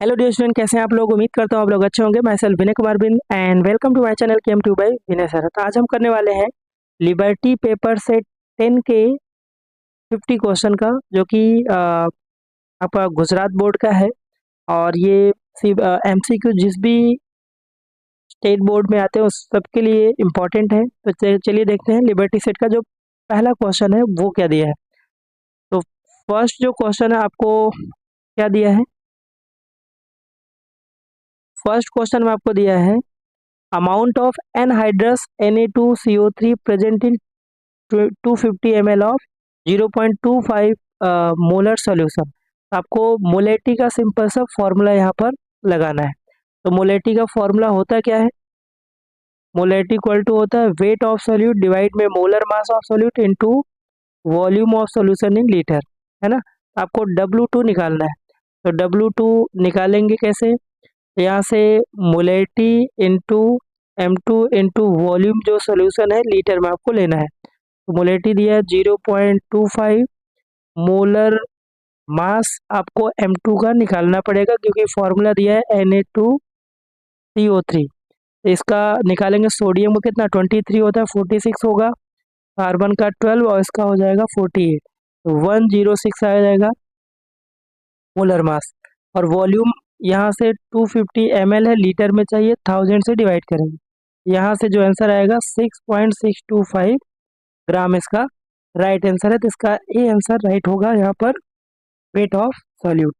Hello dear student, कैसे हैं आप लोग। उम्मीद करता हूँ आप लोग अच्छे होंगे। मैं self Vinay Kumar Bin and welcome to my channel KM2 by Vinay sir. तो आज हम करने वाले हैं लिबर्टी पेपर सेट 10 के 50 क्वेश्चन का, जो कि आपका गुजरात बोर्ड का है। और ये MCQ जिस भी स्टेट बोर्ड में आते हैं उस सबके लिए इम्पोर्टेंट है। तो चलिए देखते हैं लिबर्टी सेट का जो पहला क्वेश्चन है वो क्या दिया है। तो फर्स्ट जो क्वेश्चन है आपको क्या दिया है, फर्स्ट क्वेश्चन में आपको दिया है amount of anhydrous Na2CO3 present in 250 ml of 0.25 molar solution. आपको मोलेटी का सिंपल सा फॉर्मूला यहाँ पर लगाना है। तो मोलेटी का फॉर्मूला होता क्या है, मोलेटी इक्वल टू होता है वेट ऑफ सॉल्यूट डिवाइड में molar mass of solute into volume of solution in litre, है ना। आपको W2 निकालना है। तो W2 निकालेंगे कैसे, यहाँ से मोलेटी इंटू M2 इंटू वॉल्यूम जो सोल्यूशन है लीटर में आपको लेना है। तो मोलेटी दिया है 0.25, मोलर मास आपको M2 का निकालना पड़ेगा क्योंकि फॉर्मूला दिया है Na2CO3। इसका निकालेंगे, सोडियम को कितना 23 होता है, 46 होगा, कार्बन का 12 और इसका हो जाएगा 48, तो 106 आ जाएगा मोलर मास। और वॉल्यूम यहाँ से 250 ml है, लीटर में चाहिए, 1000 से डिवाइड करेंगे। यहाँ से जो आंसर आएगा 6.625 ग्राम इसका राइट आंसर है। तो इसका ए आंसर राइट होगा यहाँ पर, weight of solute.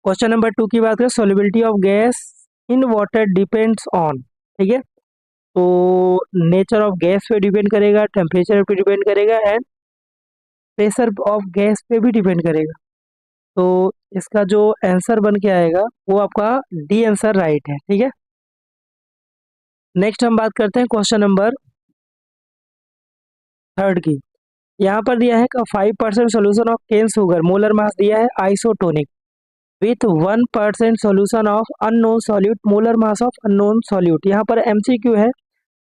Question number 2 की बात करें, solubility of gas in water depends on, ठीक है। तो नेचर ऑफ गैस पे डिपेंड करेगा, टेम्परेचर पे डिपेंड करेगा एंड प्रेशर ऑफ गैस पे भी डिपेंड करेगा। तो इसका जो आंसर बन के आएगा वो आपका डी आंसर राइट है, ठीक है। नेक्स्ट हम बात करते हैं क्वेश्चन नंबर 3 की। यहाँ पर दिया है 5% solution of cane sugar, molar mass दिया है isotonic with 1% solution of unknown solute, molar mass of unknown solute. यहाँ पर MCQ है।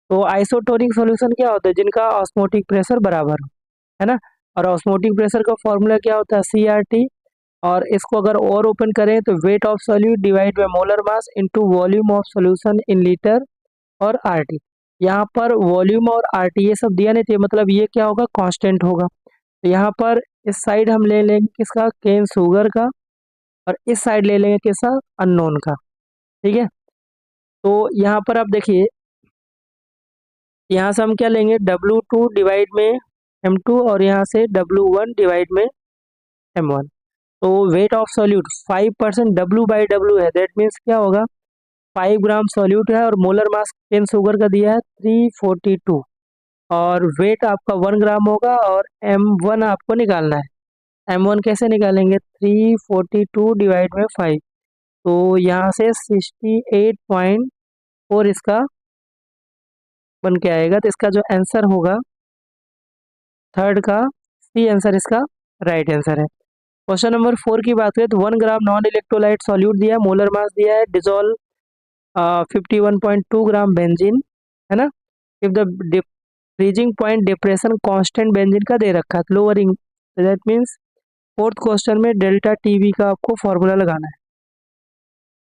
तो आइसोटोनिक सॉल्यूशन क्या होता है, जिनका ऑस्मोटिक प्रेशर बराबर हो, है ना। और ऑस्मोटिक प्रेशर का फॉर्मूला क्या होता है, CRT। और इसको अगर और ओपन करें तो weight of solute divide by molar mass into volume of solution in litre और RT। यहाँ पर वॉल्यूम और RT ये सब दिया नहीं चाहिए, मतलब ये क्या होगा, कांस्टेंट होगा। तो यहाँ पर इस साइड हम ले लेंगे किसका, केन शुगर का, और इस साइड ले लेंगे किसका, अननोन का, ठीक है। तो यहाँ पर आप देखिए, यहाँ से हम क्या लेंगे, W2 डिवाइड में M2 और यहाँ से W1 डिवाइड में M1। तो वेट ऑफ सॉल्यूट 5% W/W है, दैट मीन्स क्या होगा, 5 ग्राम सॉल्यूट है और मोलर मास केन शुगर का दिया है 342 और वेट आपका 1 ग्राम होगा। और M1 आपको निकालना है। M1 कैसे निकालेंगे, 342 डिवाइड में 5, तो यहाँ से 68.4 इसका बन के आएगा। तो इसका जो आंसर होगा थर्ड का सी आंसर इसका राइट आंसर है। क्वेश्चन नंबर 4 की बात करें तो 1 ग्राम नॉन इलेक्ट्रोलाइट सॉल्यूट दिया है, मोलर मास दिया है डिजोल्व 51.2 ग्राम बेंजीन, है ना। If the freezing point depression constant benzene का दे रखा है, lowering, that means fourth question में डेल्टा टीवी का आपको फॉर्मूला लगाना है।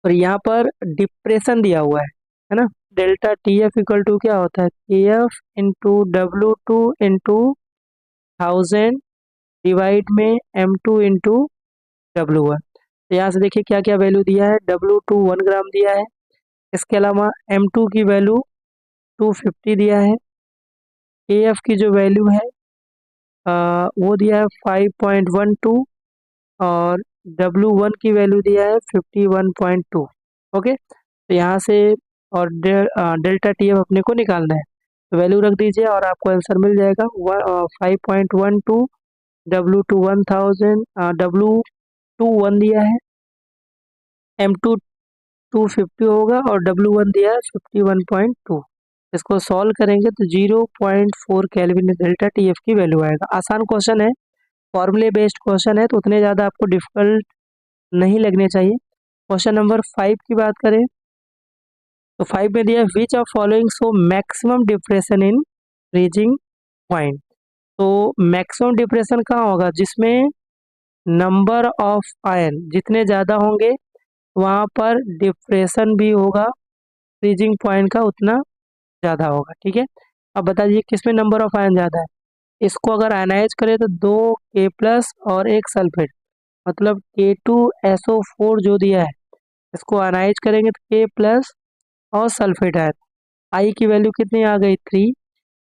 और यहाँ पर डिप्रेशन दिया हुआ है ना। डेल्टा TF इक्वल टू क्या होता है, KF into W2 into 1000 divide में M2 इंटू W1। तो यहाँ से देखिए क्या क्या वैल्यू दिया है, W2 1 ग्राम दिया है, इसके अलावा M2 की वैल्यू 250 दिया है, KF की जो वैल्यू है वो दिया है 5.12 और W1 की वैल्यू दिया है 51.2। ओके, तो यहाँ से और डेल्टा TF अपने को निकालना है। तो वैल्यू रख दीजिए और आपको आंसर मिल जाएगा 5.12, W2 1000, W2 1 दिया है, M2 250 होगा और W1 दिया है 51.2। इसको सॉल्व करेंगे तो 0.4 केल्विन डेल्टा TF की वैल्यू आएगा। आसान क्वेश्चन है, फॉर्मूले बेस्ड क्वेश्चन है, तो उतने ज़्यादा आपको डिफिकल्ट नहीं लगने चाहिए। क्वेश्चन नंबर 5 की बात करें तो 5 में दिया विच of following show maximum depression in freezing point. तो मैक्सिमम डिप्रेशन कहाँ होगा, जिसमें नंबर ऑफ आयन जितने ज़्यादा होंगे वहाँ पर डिप्रेशन भी होगा, फ्रीजिंग पॉइंट का उतना ज़्यादा होगा। ठीक है, अब बता दीजिए किसमें नंबर ऑफ आयन ज़्यादा है। इसको अगर आयनाइज करें तो 2 K+ और 1 सल्फेट, मतलब K2SO4 जो दिया है, इसको आयनाइज करेंगे तो K+ और सल्फेट आयन। आई की वैल्यू कितनी आ गई 3।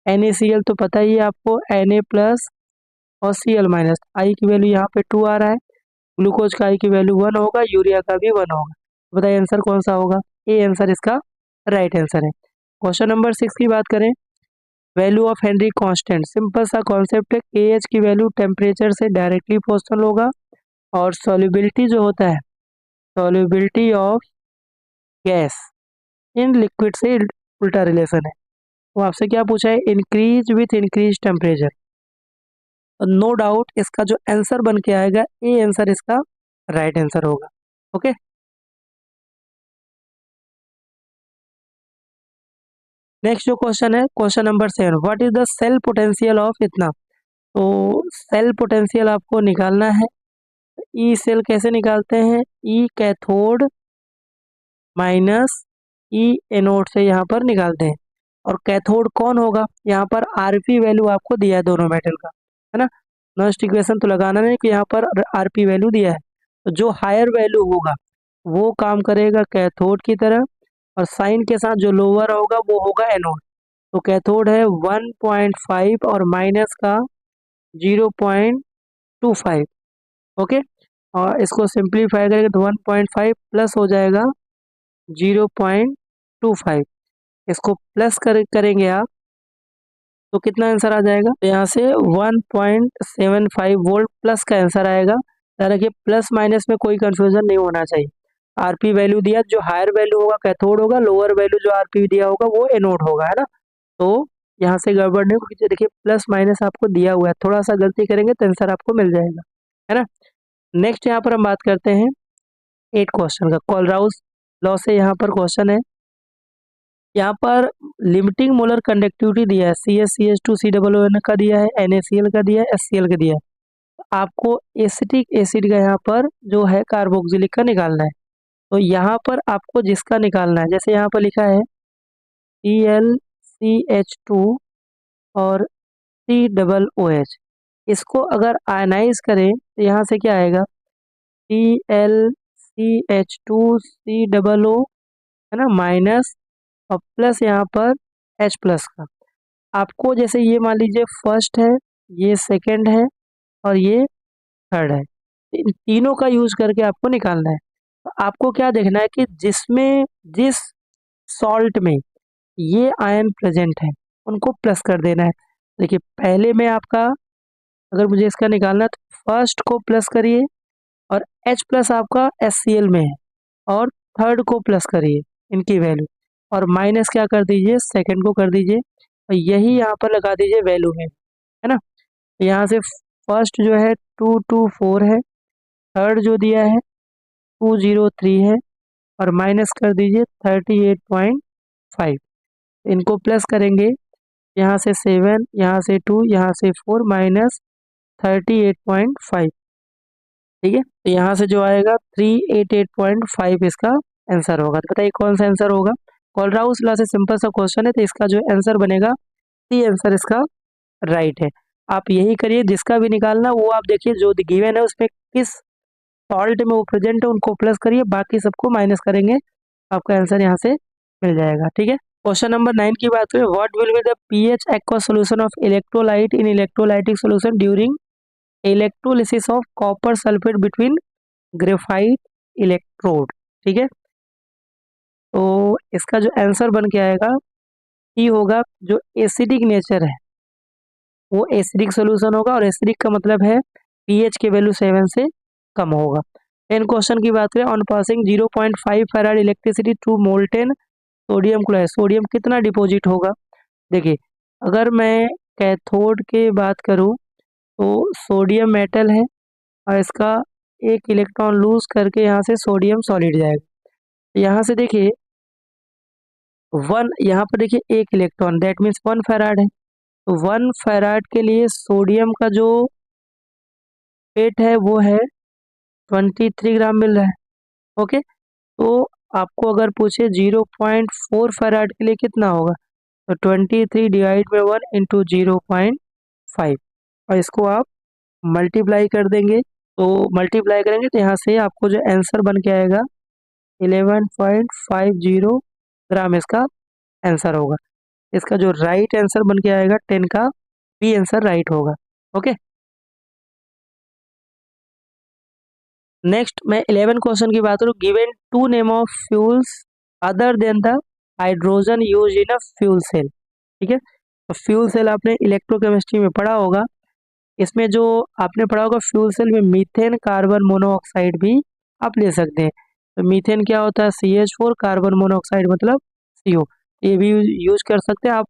NaCl तो पता ही है आपको, Na+ और Cl-। आई की वैल्यू यहाँ पे 2 आ रहा है। ग्लूकोज का आई की वैल्यू 1 होगा, यूरिया का भी 1 होगा। बताइए आंसर कौन सा होगा। ए आंसर इसका राइट आंसर है। क्वेश्चन नंबर 6 की बात करें, value of Henry constant. Simple सा कॉन्सेप्ट है, KH की वैल्यू टेम्परेचर से डायरेक्टली प्रोपोर्शनल होगा, और सॉल्युबिलिटी जो होता है, solubility of gas in liquid से उल्टा रिलेशन है। वो आपसे क्या पूछा है, increase with increase temperature. No doubt इसका जो आंसर बन के आएगा, ए आंसर इसका राइट आंसर होगा। ओके, नेक्स्ट जो क्वेश्चन है, question number 7, what is the cell potential of इतना। तो सेल पोटेंशियल आपको निकालना है। ई सेल कैसे निकालते हैं, ई कैथोड माइनस ई एनोड से यहाँ पर निकालते हैं। और कैथोड कौन होगा, यहाँ पर आरपी वैल्यू आपको दिया है दोनों मेटल का, है ना। नॉइस्ट इक्वेशन तो लगाना नहीं कि यहाँ पर आरपी वैल्यू दिया है, तो जो हायर वैल्यू होगा वो काम करेगा कैथोड की तरह, और साइन के साथ जो लोअर होगा वो होगा एनोड। तो कैथोड है 1.5 और माइनस का 0.25। ओके, और इसको सिंप्लीफाई करेंगे तो 1.5 प्लस हो जाएगा 0.25। इसको प्लस करेंगे आप तो कितना आंसर आ जाएगा, तो यहाँ से 1.75 वोल्ट प्लस का आंसर आएगा। याद रखिए प्लस माइनस में कोई कंफ्यूजन नहीं होना चाहिए। आरपी वैल्यू दिया, जो हायर वैल्यू होगा कैथोड होगा, लोअर वैल्यू जो आरपी दिया होगा वो एनोड होगा, है ना। तो यहाँ से गड़बड़ नहीं होगी, देखिए प्लस माइनस आपको दिया हुआ है, थोड़ा सा गलती करेंगे तो आंसर आपको मिल जाएगा, है ना। नेक्स्ट यहाँ पर हम बात करते हैं 8 क्वेश्चन का, कोलराउस लॉ से यहाँ पर क्वेश्चन है। यहाँ पर लिमिटिंग मोलर कंडक्टिविटी दिया है, CH CH2 COON का दिया है, NaCl का दिया है, HCl का दिया है। आपको एसिटिक एसिड का यहाँ पर जो है कार्बोक्सिलिक का निकालना है। तो यहाँ पर आपको जिसका निकालना है, जैसे यहाँ पर लिखा है ClCH2 और COOH, इसको अगर आयनाइज करें तो यहाँ से क्या आएगा, ClCH2COO, है ना, माइनस और प्लस यहाँ पर H+ का। आपको जैसे ये मान लीजिए फर्स्ट है, ये सेकंड है और ये थर्ड है, इन तीनों का यूज करके आपको निकालना है। तो आपको क्या देखना है कि जिस सॉल्ट में ये आयन प्रेजेंट है उनको प्लस कर देना है। देखिए पहले में आपका, अगर मुझे इसका निकालना है तो फर्स्ट को प्लस करिए, और H+ आपका HCl में है, और थर्ड को प्लस करिए इनकी वैल्यू, और माइनस क्या कर दीजिए, सेकंड को कर दीजिए, और यही यहाँ पर लगा दीजिए वैल्यू में, है ना। तो यहाँ से फर्स्ट जो है 224 है, थर्ड जो दिया है 203 है, और माइनस कर दीजिए 38.5। इनको प्लस करेंगे, यहाँ से 7, यहाँ से 2, यहाँ से 4, माइनस 38.5। ठीक है, तो यहाँ से जो आएगा 388.5 इसका आंसर होगा। तो बताइए कौन सा आंसर होगा। कोलराउस लॉ से सिंपल सा क्वेश्चन है, तो इसका जो आंसर बनेगा, सी आंसर इसका राइट है। आप यही करिए, जिसका भी निकालना वो आप देखिए जो गिवन है उसमें किस सॉल्ट में वो प्रेजेंट है उनको प्लस करिए, बाकी सबको माइनस करेंगे, आपका आंसर यहाँ से मिल जाएगा। ठीक है, क्वेश्चन नंबर 9 की बात करें, what will be the pH aqueous solution of electrolyte in electrolytic solution during electrolysis of copper sulphate between graphite electrode. ठीक है, तो इसका जो आंसर बन के आएगा ई होगा, जो एसिडिक नेचर है वो एसिडिक सॉल्यूशन होगा, और एसिडिक का मतलब है पीएच की वैल्यू 7 से कम होगा। टेन क्वेश्चन की बात करें, on passing 0.5 farad electricity to molten sodium chloride, sodium कितना डिपॉजिट होगा। देखिए अगर मैं कैथोड की बात करूं तो सोडियम मेटल है, और इसका एक इलेक्ट्रॉन लूज करके यहाँ से सोडियम सॉलिड जाएगा। यहाँ से देखिए यहाँ पर देखिए एक इलेक्ट्रॉन, दैट मीन्स 1 फैराड है। तो 1 फैराड के लिए सोडियम का जो वेट है वो है 23 ग्राम मिल रहा है। ओके, तो आपको अगर पूछे 0.4 फैराड के लिए कितना होगा, तो 23 डिवाइड बाई 1 इंटू 0.5, और इसको आप मल्टीप्लाई कर देंगे। तो मल्टीप्लाई करेंगे तो यहाँ से आपको जो आंसर बन के आएगा 11.50 ग्राम इसका आंसर होगा। इसका जो राइट आंसर बन के आएगा 10 का बी आंसर राइट होगा। ओके, नेक्स्ट मैं 11 क्वेश्चन की बात करूँ। Given 2 name of fuels other than the hydrogen use in a fuel cell. ठीक है, तो फ्यूल सेल आपने इलेक्ट्रोकेमिस्ट्री में पढ़ा होगा। इसमें जो आपने पढ़ा होगा फ्यूल सेल में मीथेन कार्बन मोनोऑक्साइड भी आप ले सकते हैं। तो मीथेन क्या होता है, CH4, कार्बन मोनोऑक्साइड मतलब CO, ये भी यूज कर सकते हैं आप।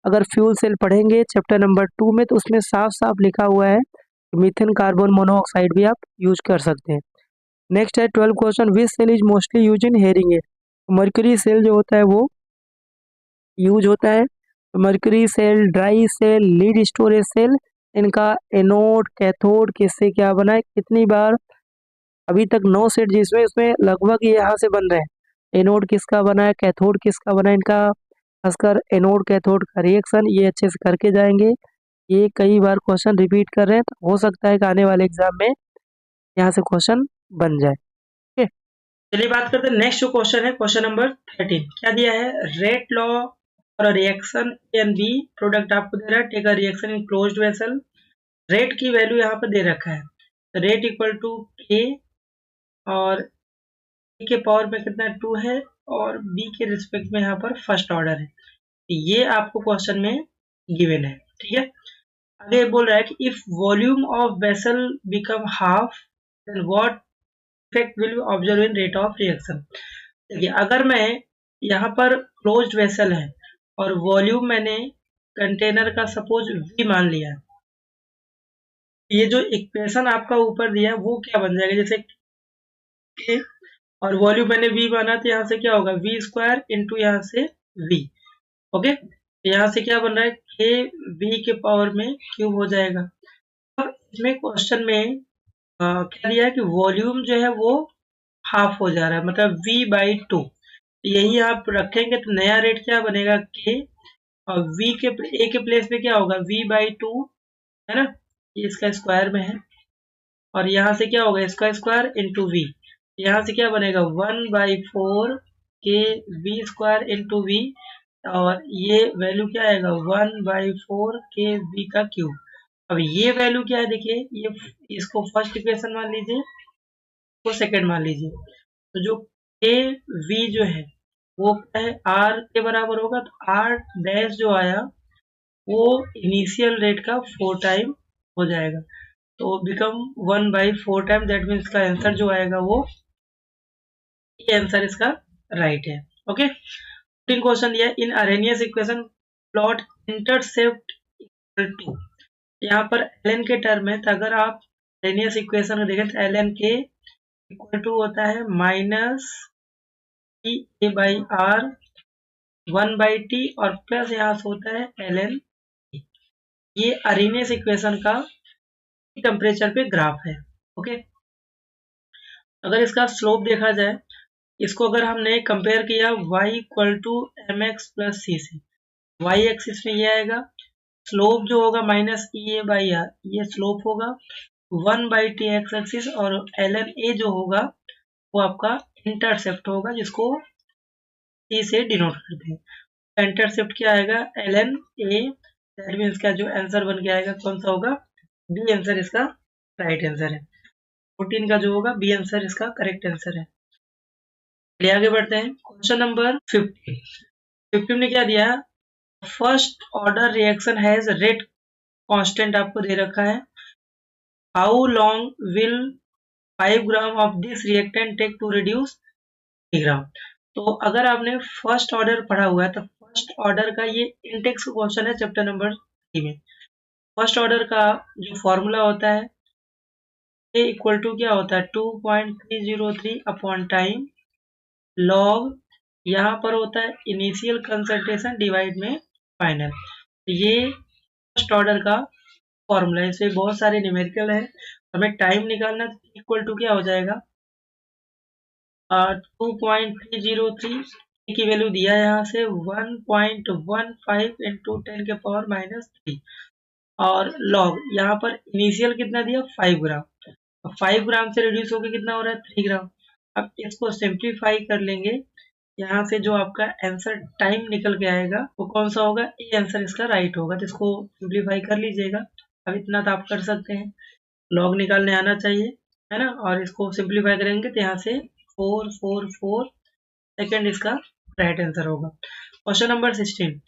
अगर फ्यूल सेल पढ़ेंगे चैप्टर नंबर 2 में तो उसमें साफ साफ लिखा हुआ है मीथेन कार्बन मोनोऑक्साइड भी आप यूज कर सकते हैं। नेक्स्ट है 12 question, which cell is mostly use in hearing aid. Mercury cell जो होता है वो यूज होता है। Mercury cell, dry cell, lead storage cell, इनका एनोड कैथोड किससे क्या बना है, कितनी बार अभी तक 9 सेट जिसमें इसमें लगभग यहाँ से बन रहे हैं। एनोड किसका बना है, कैथोड किसका बना है, इनका खासकर एनोड कैथोड का रिएक्शन ये अच्छे से करके जाएंगे। ये कई बार क्वेश्चन रिपीट कर रहे हैं, तो हो सकता है कि आने वाले एग्जाम में यहाँ से क्वेश्चन बन जाए। ठीक है, चलिए बात करते हैं नेक्स्ट जो क्वेश्चन है, क्वेश्चन नंबर 13। क्या दिया है, रेट लॉ और reaction A and B product आपको दे रहा है, take a reaction in closed vessel. Rate की वैल्यू यहाँ पर दे रखा है, रेट इक्वल टू के, और ए के पावर में कितना 2 है, और बी के रिस्पेक्ट में यहाँ पर फर्स्ट ऑर्डर है। ये आपको क्वेश्चन में गिवन है। ठीक है, आगे बोल रहा है कि if volume of vessel become half then what effect will be observe in rate of reaction. देखिए, अगर मैं यहाँ पर क्लोज्ड वेसल है और वॉल्यूम मैंने कंटेनर का सपोज V मान लिया, ये जो इक्वेशन आपका ऊपर दिया है वो क्या बन जाएगा, जैसे K और वॉल्यूम मैंने V माना, तो यहाँ से क्या होगा V स्क्वायर इंटू यहाँ से V। ओके, यहाँ से क्या बन रहा है, K V के पावर में क्यूब हो जाएगा। और इसमें क्वेश्चन में क्या दिया है कि वॉल्यूम जो है वो हाफ हो जा रहा है, मतलब V/2। यही आप रखेंगे तो नया रेट क्या बनेगा, K, और V के A के प्लेस में क्या होगा V/2, है ना, ये इसका स्क्वायर में है, और यहाँ से क्या होगा इसका स्क्वायर इंटू V। यहाँ से क्या बनेगा 1/4 के V स्क्वायर इंटू V, और ये वैल्यू क्या आएगा 1/4 के V का क्यूब। अब ये वैल्यू क्या है, देखिए ये, इसको फर्स्ट इक्वेशन मान लीजिए, इसको सेकंड मान लीजिए। तो जो के V जो है वो क्या है, R के बराबर होगा, तो R डैश जो आया वो इनिशियल रेट का 4 टाइम हो जाएगा, तो बिकम 1/4 टाइम। दैट मीन्स का आंसर जो आएगा वो ये आंसर इसका राइट है। ओके, क्वेश्चन दिया in Arrhenius equation plot intercept equal to, यहाँ पर ln के टर्म है, तो अगर आप अरेनियस इक्वेशन को देखें तो ln के इक्वल टू होता है माइनस a/r 1/t, और प्लस यहाँ से होता है ln। ये अरेनियस इक्वेशन का टेम्परेचर पे ग्राफ है। ओके, अगर इसका स्लोप देखा जाए, इसको अगर हमने कंपेयर किया y equal to mx plus c से, y एक्सिस में ये आएगा, स्लोप जो होगा माइनस EA/r, ये स्लोप होगा 1/t x एक्सिस, और ln a जो होगा वो आपका इंटरसेप्ट होगा, जिसको c से डिनोट करते हैं। इंटरसेप्ट क्या आएगा ln a, दैट मीन्स का जो आंसर बन के आएगा कौन सा होगा, बी आंसर इसका राइट आंसर है। 14 का जो होगा बी आंसर इसका करेक्ट आंसर है। चलिए आगे बढ़ते हैं, क्वेश्चन नंबर 15 ने क्या दिया है, first order reaction has rate constant आपको दे रखा है, how long will 5 gram of this reactant take to reduce 3 gram. तो अगर आपने फर्स्ट ऑर्डर पढ़ा हुआ है तो फर्स्ट ऑर्डर का ये इंटेक्स क्वेश्चन है चैप्टर नंबर 3 में। फर्स्ट ऑर्डर का जो फॉर्मूला होता है ए इक्वल टू क्या होता है 2.303 अपॉन टाइम लॉग, यहाँ पर होता है इनिशियल कंसंट्रेशन डिवाइड में फाइनल। ये फर्स्ट ऑर्डर का फॉर्मूला है, इसमें बहुत सारे न्यूमेरिकल है, हमें टाइम निकालना, इक्वल टू क्या हो जाएगा 2.303 की वैल्यू दिया है यहाँ से 1.15 इंटू 10⁻³ और लॉग यहाँ पर इनिशियल कितना दिया 5 ग्राम। 5 ग्राम से रिड्यूस होकर कितना हो रहा है 3 ग्राम। अब इसको सिंप्लीफाई कर लेंगे, यहाँ से जो आपका आंसर टाइम निकल के आएगा वो कौन सा होगा, ए आंसर इसका राइट होगा। तो इसको सिंप्लीफाई कर लीजिएगा। अब इतना तो आप कर सकते हैं, लॉग निकालने आना चाहिए, है ना। और इसको सिंप्लीफाई करेंगे तो यहाँ से 444 सेकेंड इसका राइट आंसर होगा। Question number 16,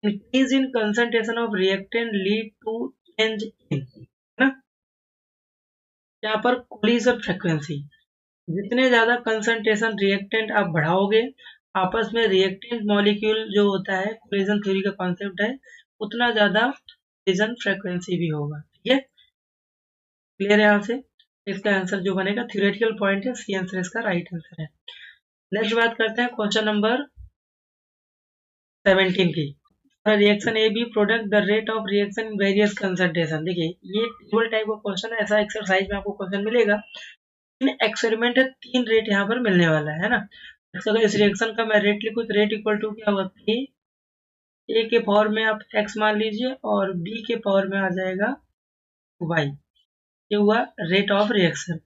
increase in concentration of reactant lead to change in, है ना। यहाँ पर कोलिजन फ्रीक्वेंसी, जितने ज्यादा कंसंट्रेशन रिएक्टेंट आप बढ़ाओगे, आपस में रिएक्टेंट मॉलिक्यूल जो होता है, कोलिजन थ्योरी का कॉन्सेप्ट है, उतना ज्यादा कोलिजन फ्रीक्वेंसी भी होगा। ठीक है, क्लियर है। यहाँ से इसका आंसर जो बनेगा थ्योरेटिकल पॉइंट है, सी आंसर इसका राइट आंसर है। नेक्स्ट बात करते हैं क्वेश्चन नंबर 17 की। Reaction A B product the rate of reaction in various concentration. देखिए ये टेबल टाइप का क्वेश्चन है, ऐसा एक्सरसाइज में आपको क्वेश्चन मिलेगा। इन एक्सपेरिमेंट है 3 रेट यहाँ पर मिलने वाला है ना। अगर इस रिएक्शन का मैं रेट लिखूँ तो रेट इक्वल टू क्या होगा, ए के पावर में आप एक्स मान लीजिए और बी के पावर में आ जाएगा वाई। ये हुआ रेट ऑफ रिएक्शन।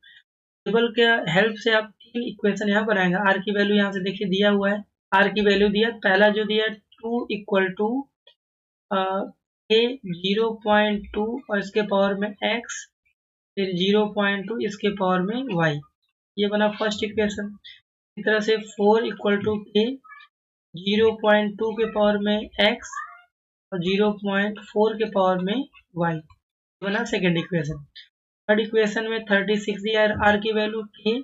टेबल के हेल्प से आप 3 इक्वेशन यहाँ बनाएंगे। आर की वैल्यू यहाँ से देखिए दिया हुआ है, आर की वैल्यू दिया, पहला जो दिया 2 इक्वल टू ए 0.2 और इसके पावर में x, फिर 0.2 इसके पावर में y। ये बना फर्स्ट इक्वेशन। इस तरह से 4 इक्वल टू के 0.2 के पावर में x और 0.4 के पावर में y बना सेकेंड इक्वेशन। थर्ड इक्वेशन में 36 दिया है, आर की वैल्यू के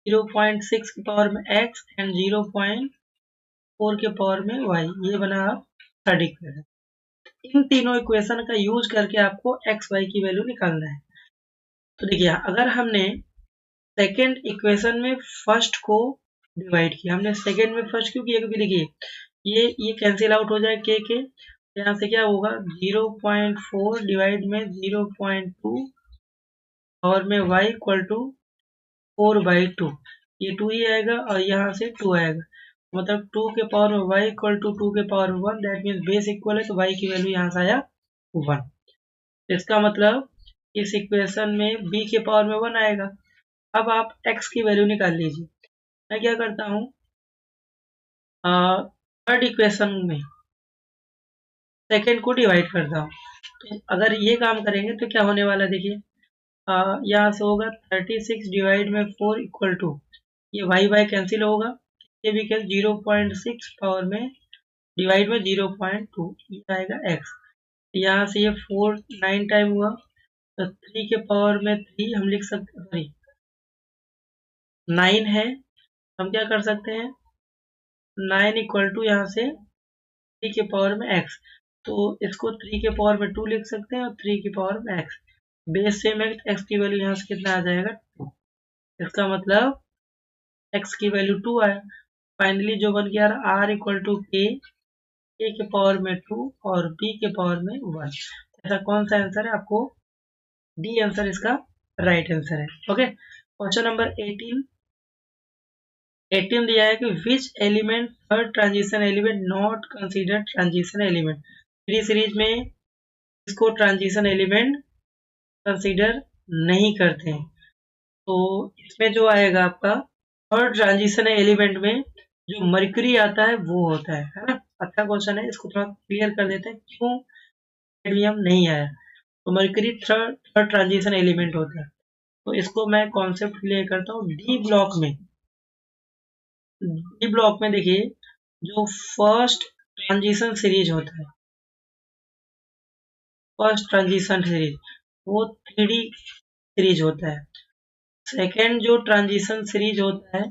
0.6 के पावर में x एंड 0.4 के पावर में y। ये बना थर्ड इक्वेशन। इन तीनों इक्वेशन का यूज करके आपको एक्स वाई की वैल्यू निकालना है। तो देखिए अगर हमने सेकेंड इक्वेशन में फर्स्ट को डिवाइड किया, हमने सेकेंड में फर्स्ट क्यों किया, क्योंकि देखिए ये कैंसिल आउट हो जाए के यहाँ से क्या होगा 0.4 डिवाइड में 0.2 और में y इक्वल टू 4/2। ये 2 ही आएगा और यहाँ से 2 आएगा, मतलब 2 के पावर में y इक्वल टू 2 के power 1, that means base equal है, तो y की वैल्यू यहाँ से आया 1। इसका मतलब इस इक्वेशन में b के पावर में 1 आएगा। अब आप x की वैल्यू निकाल लीजिए। मैं क्या करता हूँ, थर्ड इक्वेशन में सेकेंड को डिवाइड करता हूँ। तो अगर ये काम करेंगे तो क्या होने वाला है, देखिए यहाँ से होगा 36 डिवाइड में 4 इक्वल टू, ये y कैंसिल होगा, ये भी क्या 0.6 पावर में डिवाइड में 0.2, ये आएगा x। यहाँ से ये 4 9 टाइम हुआ, तो 3 के पावर में 3 हम लिख सकते हैं, सॉरी 9 है, हम क्या कर सकते हैं 9 इक्वल टू यहाँ से 3 के पावर में x, तो इसको 3 के पावर में 2 लिख सकते हैं और 3 की पावर में x। बेस सेम है, x की वैल्यू यहाँ से कितना आ जाएगा 2। इसका मतलब x की वैल्यू 2 आया। फाइनली जो बन गया r इक्वल टू के के पावर में 2 और b के पावर में 1। ऐसा कौन सा आंसर है, आपको डी आंसर इसका राइट आंसर है। ओके, क्वेश्चन नंबर 18 दिया है कि which element third transition element not consider transition element. Three series में इसको ट्रांजिशन एलिमेंट कंसीडर नहीं करते हैं। तो इसमें जो आएगा आपका थर्ड ट्रांजिशन एलिमेंट में जो मरकरी आता है वो होता है ना। अच्छा क्वेश्चन है, इसको थोड़ा क्लियर कर देते हैं क्यों कैडमियम नहीं आया। तो मरकरी थर्ड ट्रांजिशन एलिमेंट होता है। तो इसको मैं कॉन्सेप्ट क्लियर करता हूँ। डी ब्लॉक में देखिए जो फर्स्ट ट्रांजिशन सीरीज होता है, फर्स्ट ट्रांजिशन सीरीज वो 3D सीरीज होता है। सेकेंड जो ट्रांजिशन सीरीज होता है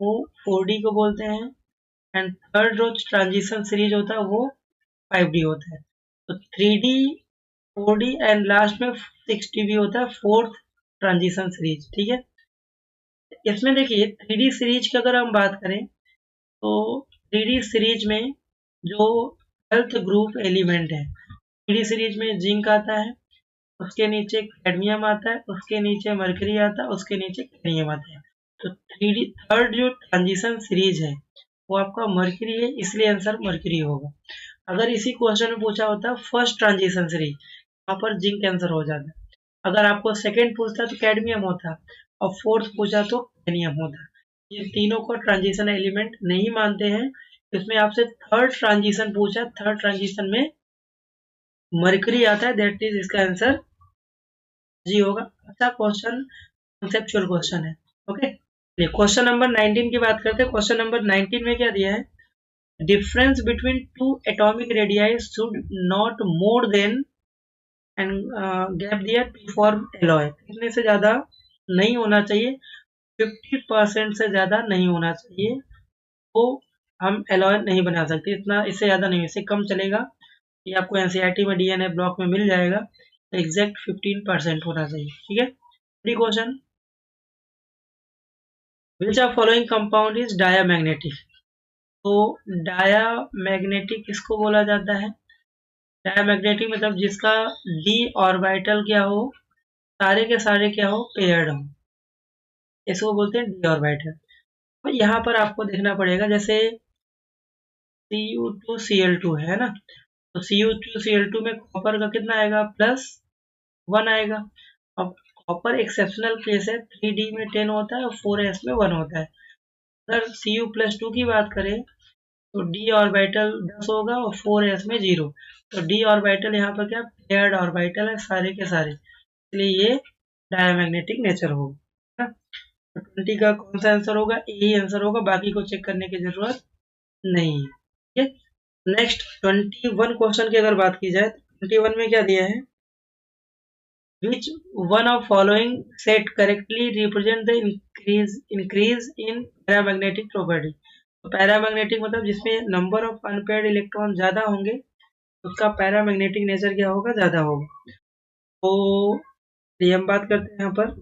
वो 4D को बोलते हैं एंड थर्ड जो ट्रांजिशन सीरीज होता है वो 5D होता है। तो 3D 4D एंड लास्ट में 6D भी होता है, फोर्थ ट्रांजिशन सीरीज। ठीक है, इसमें देखिए 3D सीरीज की अगर हम बात करें तो 3D सीरीज में जो हेल्थ ग्रुप एलिमेंट है, 3D सीरीज में जिंक आता है, उसके नीचे कैडमियम आता है, उसके नीचे मरकरी आता है, उसके नीचे कैडमियम आता है। तो थर्ड जो ट्रांजिशन सीरीज है वो आपका मरकरी है, इसलिए आंसर मरकरी होगा। अगर इसी क्वेश्चन में पूछा होता फर्स्ट ट्रांजिशन सीरीज, वहां पर जिंक आंसर हो जाता। अगर आपको सेकंड पूछता तो कैडमियम होता, और फोर्थ पूछा तो कैडमियम होता। ये तीनों को ट्रांजिशन एलिमेंट नहीं मानते हैं। इसमें आपसे थर्ड ट्रांजिशन पूछा, थर्ड ट्रांजिशन में मरकरी आता है, दैट इज इसका आंसर जी होगा। अच्छा क्वेश्चन, कंसेप्चुअल क्वेश्चन है। ओके, क्वेश्चन नंबर 19 की बात करते हैं। क्वेश्चन नंबर 19 में क्या दिया है, difference between two atomic radii should not more than, and gap दिया टू फॉर्म एलॉय, इतने से ज्यादा नहीं होना चाहिए, 50% से ज्यादा नहीं होना चाहिए, तो हम एलॉय नहीं बना सकते। इतना, इससे ज्यादा नहीं, इससे कम चलेगा। ये आपको एनसीईआरटी में डीएनए ब्लॉक में मिल जाएगा। एग्जैक्ट 15% होना चाहिए। ठीक है, question, which of following compound is diamagnetic. तो डायामैग्नेटिक किसको बोला जाता है, डायामैग्नेटिक मतलब जिसका डी ऑर्बिटल क्या हो, सारे के सारे क्या हो, पेयर्ड हो, इसको बोलते हैं डी ऑर्बिटल। तो यहाँ पर आपको देखना पड़ेगा, जैसे Cu2Cl2 है ना, तो Cu2Cl2 में कॉपर का कितना आएगा, +1 आएगा। अब कॉपर एक्सेप्शनल केस है, 3D में 10 होता है और 4s में 1 होता है। अगर Cu+2 की बात करें तो d ऑर्बिटल 10 होगा और 4s में 0, तो d ऑर्बिटल यहाँ पर क्या, पेयर्ड ऑर्बिटल है सारे के सारे, इसलिए ये डायमैग्नेटिक नेचर होगा। 20 का कौन सा आंसर होगा, यही आंसर होगा, बाकी को चेक करने की जरूरत नहीं है। ठीक है, नेक्स्ट 21 क्वेश्चन की अगर बात की जाए तो 21 में क्या दिया है, which one of following set correctly represent the increase in paramagnetic property। तो पैरामैग्नेटिक मतलब जिसमें नंबर ऑफ अनपेयर्ड इलेक्ट्रॉन ज्यादा होंगे, उसका पैरामैग्नेटिक नेचर क्या होगा, ज्यादा होगा। तो ये हम बात करते हैं यहाँ पर,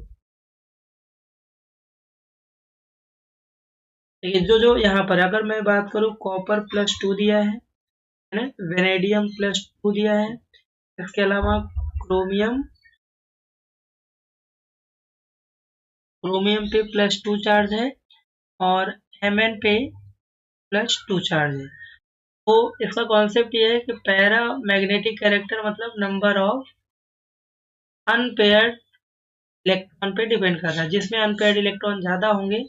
देखिए जो जो यहाँ पर अगर मैं बात करूँ, कॉपर +2 दिया है ना, वेनेडियम +2 दिया है, इसके अलावा क्रोमियम क्रोमियम पे +2 चार्ज है, और Mn पे +2 चार्ज है। तो इसका कॉन्सेप्ट ये है कि पैरा मैग्नेटिक कैरेक्टर मतलब नंबर ऑफ अनपेयर्ड इलेक्ट्रॉन पे डिपेंड कर रहा है, जिसमें अनपेयर्ड इलेक्ट्रॉन ज्यादा होंगे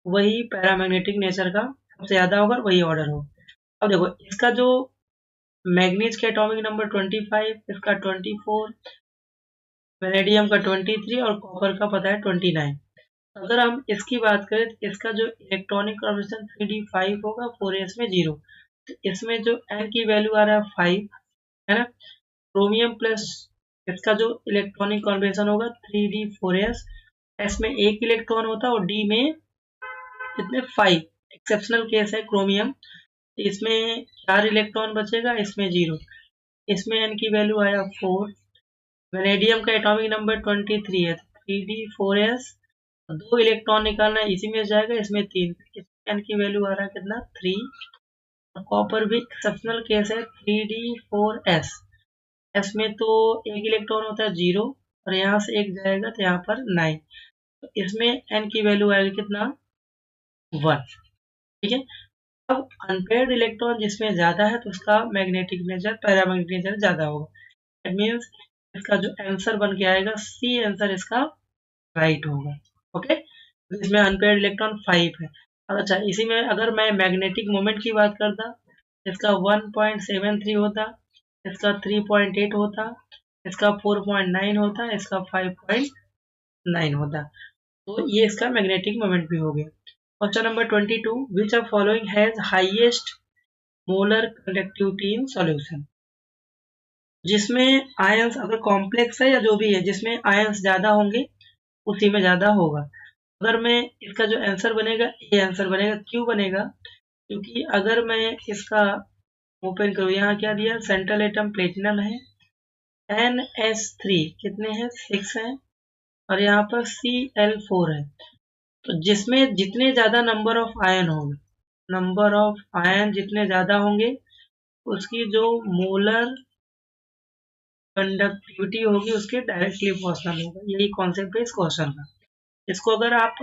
वही पैरामैग्नेटिक नेचर का सबसे ज्यादा होगा, वही ऑर्डर हो। अब देखो इसका जो मैग्नीज का एटॉमिक नंबर 25, इसका 24, वेनेडियम का 23 और कॉपर का पता है 29। अगर हम इसकी बात करें तो इसका जो इलेक्ट्रॉनिक कॉन्फिगरेशन 3d5 होगा, 4s में 0, तो इसमें जो n की वैल्यू आ रहा है 5 है ना। क्रोमियम प्लस इसका जो इलेक्ट्रॉनिक कॉन्फिगरेशन होगा 3d4s, s में एक इलेक्ट्रॉन होता है और d में कितने 5, एक्सेप्शनल केस है क्रोमियम, इसमें 4 इलेक्ट्रॉन बचेगा, इसमें 0, इसमें n की वैल्यू आया 4। वेनेडियम का एटॉमिक नंबर 23 है, 3d4s, 2 इलेक्ट्रॉन निकालना है, इसी में जाएगा, इसमें 3, n की वैल्यू आ रहा है कितना 3। कॉपर भी एक्सेप्शनल केस है, 3d4s, s में तो एक इलेक्ट्रॉन होता है 0, और यहाँ से एक जाएगा तो यहाँ पर 9, तो इसमें n की वैल्यू आएगी कितना 1। ठीक है, अब अनपेयर्ड इलेक्ट्रॉन जिसमें ज्यादा है तो उसका मैग्नेटिक नेचर, पैरामैग्नेटिक नेचर ज्यादा होगा। इट मीन्स इसका जो आंसर बन के आएगा सी आंसर इसका राइट होगा। ओके, इसमें अनपेयर्ड इलेक्ट्रॉन 5 है। अच्छा, इसी में अगर मैं मैग्नेटिक मोमेंट की बात करता, इसका 1.73 होता, इसका 3.8 होता, इसका 4.9 होता, इसका 5.9 होता, तो ये इसका मैग्नेटिक मोमेंट भी हो गया। Question number 22, which of following has highest molar conductivity in solution. जिसमें आयंस अगर कॉम्प्लेक्स है या जो भी है, जिसमें आयंस ज्यादा होंगे उसी में ज्यादा होगा। अगर मैं इसका जो आंसर बनेगा, ये आंसर बनेगा, क्यों बनेगा, क्योंकि अगर मैं इसका ओपन करूँ, यहाँ क्या दिया, सेंट्रल एटम प्लेटिनम है, NS3 कितने हैं 6 हैं, और यहाँ पर Cl4 है। तो जिसमें जितने ज्यादा नंबर ऑफ आयन होंगे, नंबर ऑफ आयन जितने ज्यादा होंगे, उसकी जो मोलर कंडक्टिविटी होगी उसके डायरेक्टली प्रोपोर्शनल होगा। यही कॉन्सेप्ट है इस क्वेश्चन का। इसको अगर आप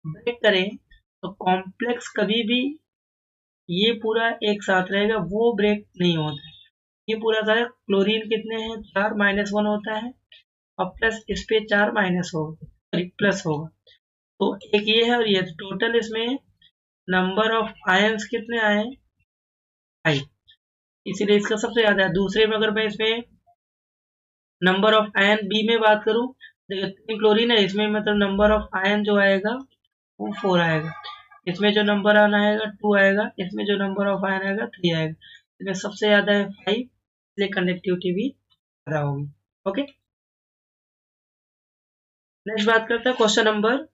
ब्रेक करें तो कॉम्प्लेक्स कभी भी ये पूरा एक साथ रहेगा, वो ब्रेक नहीं होता है। ये पूरा सारा क्लोरीन कितने हैं, 4 -1 होता है और प्लस इस पे 4 माइनस होगा, सॉरी प्लस होगा। तो एक ये है और ये टोटल इसमें नंबर ऑफ आयंस कितने आए, 5, इसीलिए इसका सबसे ज्यादा है। दूसरे में अगर मैं इसमें नंबर ऑफ आयन बी में बात करूं, देखिए 3 क्लोरीन है, इसमें मतलब नंबर ऑफ आयन जो आएगा वो 4 आएगा। इसमें जो नंबर आना आएगा 2 आएगा, इसमें जो नंबर ऑफ आयन आएगा 3 आएगा। इसमें सबसे ज्यादा है 5, इसलिए कंडक्टिविटी भी ज्यादा होगी। ओके, नेक्स्ट बात करते हैं क्वेश्चन नंबर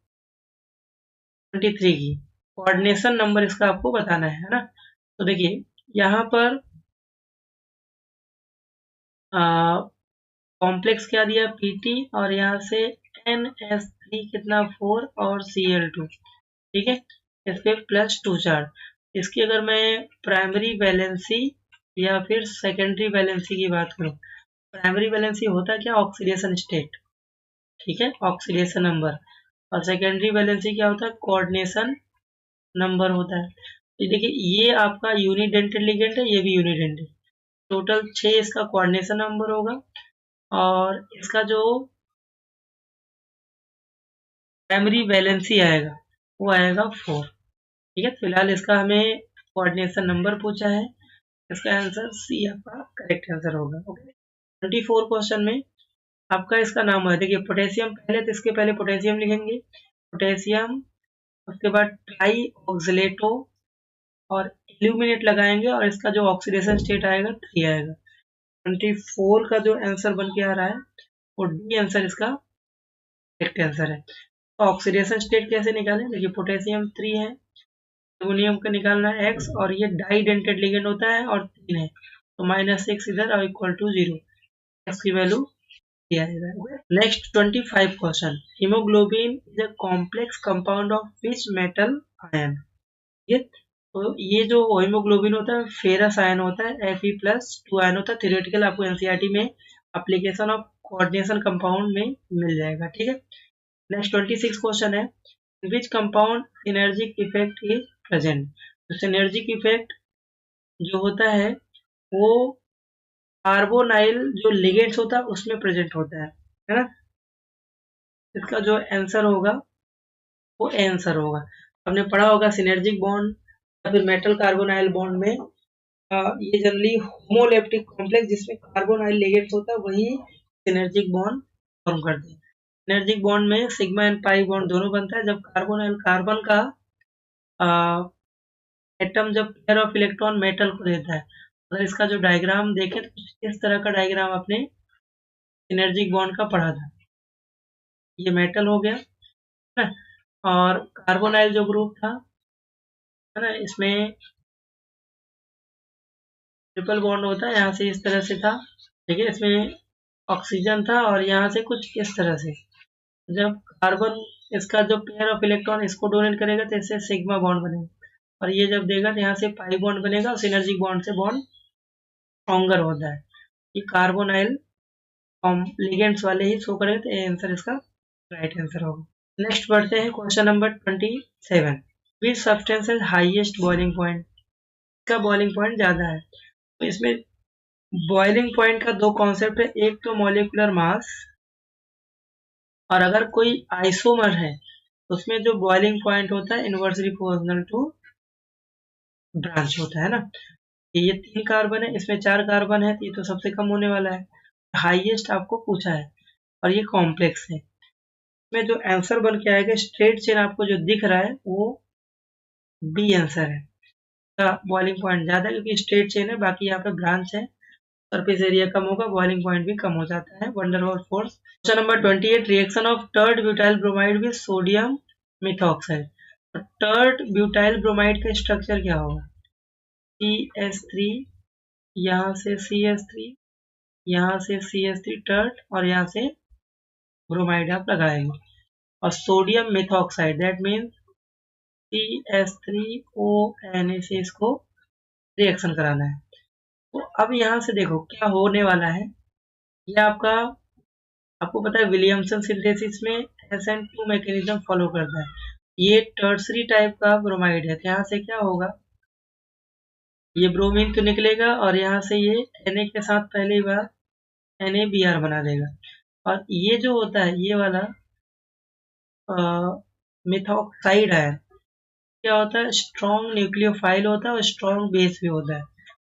23 की। कोऑर्डिनेशन नंबर इसका आपको बताना है ना। तो देखिए यहाँ पर कॉम्प्लेक्स क्या दिया, पीटी, और यहाँ से NS3 कितना 4 और Cl2, ठीक है। इस पे +2 चार्ज। इसकी अगर मैं प्राइमरी वैलेंसी या फिर सेकेंडरी वैलेंसी की बात करूं, प्राइमरी वैलेंसी होता है क्या, ऑक्सीडेशन स्टेट, ठीक है, ऑक्सीडेशन नंबर। और सेकेंडरी वैलेंसी क्या होता है, कोऑर्डिनेशन नंबर होता है। तो देखिए ये आपका यूनिडेंटेड लिगेंड है, ये भी यूनिडेंटेड। टोटल 6 इसका कोऑर्डिनेशन नंबर होगा और इसका जो प्राइमरी वैलेंसी आएगा वो आएगा 4, ठीक है। फिलहाल इसका हमें कोऑर्डिनेशन नंबर पूछा है, इसका आंसर सी आपका करेक्ट आंसर होगा। ओके, 24 क्वेश्चन में आपका इसका नाम है, देखिए पोटेशियम पहले, तो इसके पहले पोटेशियम लिखेंगे, पोटेशियम, उसके बाद ट्राई ऑक्सिलेटो और इल्यूमिनेट लगाएंगे और इसका जो ऑक्सीडेशन स्टेट आएगा 3 आएगा। 24 का जो आंसर बन के आ रहा है वो डी आंसर इसका करेक्ट आंसर है। तो ऑक्सीडेशन स्टेट कैसे निकालें, देखिए पोटेशियम 3 है, एल्युमिनियम का निकालना है x, और ये डाई डेंटेड लिगेंड होता है और 3 है, तो -6 इधर और इक्वल टू 0, x की वैल्यू दिया जाएगा। Next 25 question, haemoglobin is a complex compound of which metal ion, ये तो ये जो हीमोग्लोबिन होता है फेरस आयन होता है, Fe+2 आयन होता है। थ्योरेटिकल आपको एनसीईआरटी में एप्लीकेशन ऑफ कोऑर्डिनेशन कंपाउंड में मिल जाएगा, ठीक है। नेक्स्ट 26 क्वेश्चन है, which compound synergic effect is present. तो सिनर्जिक इफेक्ट जो होता है वो कार्बोनाइल जो लिगेंड्स होता है उसमें प्रेजेंट होता है ना। इसका जो आंसर होगा वो आंसर होगा, आपने पढ़ा होगा सिनर्जिक बॉन्ड या फिर मेटल कार्बोनाइल बॉन्ड में ये जनरली होमोलेप्टिक कॉम्प्लेक्स जिसमें कार्बोनाइल लिगेंड्स होता है वही सिनर्जिक बॉन्ड फॉर्म करते हैं। सिनर्जिक बॉन्ड में सिग्मा एंड पाई बॉन्ड दोनों बनता है। जब कार्बोनाइल कार्बन का एटम जब पेयर ऑफ इलेक्ट्रॉन मेटल को देता है, अगर इसका जो डायग्राम देखें तो इस तरह का डायग्राम आपने सिनर्जिक बॉन्ड का पढ़ा था। ये मेटल हो गया है ना, और कार्बोनाइल जो ग्रुप था है ना, इसमें ट्रिपल बॉन्ड होता है, यहाँ से इस तरह से था, ठीक है। इसमें ऑक्सीजन था और यहाँ से कुछ इस तरह से, जब कार्बन इसका जो पेयर ऑफ इलेक्ट्रॉन इसको डोनेट करेगा तो इससे सिग्मा बॉन्ड बनेगा, और ये जब देगा तो यहाँ से पाई बॉन्ड बनेगा और सिनर्जिक बॉन्ड से बॉन्ड स्ट्रॉन्गर होता है। ये कार्बोनाइल लिगेंड्स वाले ही शो करेंगे, तो आंसर इसका राइट आंसर होगा। नेक्स्ट बढ़ते हैं question number 27, which substance has highest boiling point, इसका बॉइलिंग पॉइंट ज्यादा है। तो इसमें बॉइलिंग पॉइंट का दो कॉन्सेप्ट है, एक तो मॉलिक्यूलर मास, और अगर कोई आइसोमर है तो उसमें जो बॉइलिंग पॉइंट होता है इनवर्सली प्रोपोर्शनल टू ब्रांच होता है ना। ये 3 कार्बन है, इसमें 4 कार्बन है, तो ये तो सबसे कम होने वाला है। हाईएस्ट आपको पूछा है और ये कॉम्प्लेक्स है, इसमें जो आंसर बन के आएगा स्ट्रेट चेन आपको जो दिख रहा है वो बी आंसर है। का बॉइलिंग पॉइंट ज्यादा है क्योंकि स्ट्रेट चेन है, बाकी यहाँ पे ब्रांच है, सरफेस एरिया कम होगा, बॉइलिंग पॉइंट भी कम हो जाता है। Van der Waals force. Question number 28, reaction of टर्ड butyl bromide with sodium methoxide. तो टर्ड ब्यूटाइल ब्रोमाइड का स्ट्रक्चर क्या होगा, CH3, यहाँ से CH3, यहाँ से CH3 टर्ड, और यहाँ से ब्रोमाइड आप लगाएंगे, और sodium methoxide that means CH3ONA से इसको रिएक्शन कराना है। तो अब यहाँ से देखो क्या होने वाला है, ये आपको पता है विलियमसन सिंथेसिस में SN2 मैकेनिज्म फॉलो करता है। ये टर्सरी टाइप का ब्रोमाइड है। यहाँ से क्या होगा, ये ब्रोमीन तो निकलेगा और यहाँ से ये Na के साथ पहली बार NaBr बना देगा। और ये जो होता है ये वाला मिथॉक्साइड है, क्या होता है, स्ट्रॉन्ग न्यूक्लियोफाइल होता है और स्ट्रॉन्ग बेस भी होता है।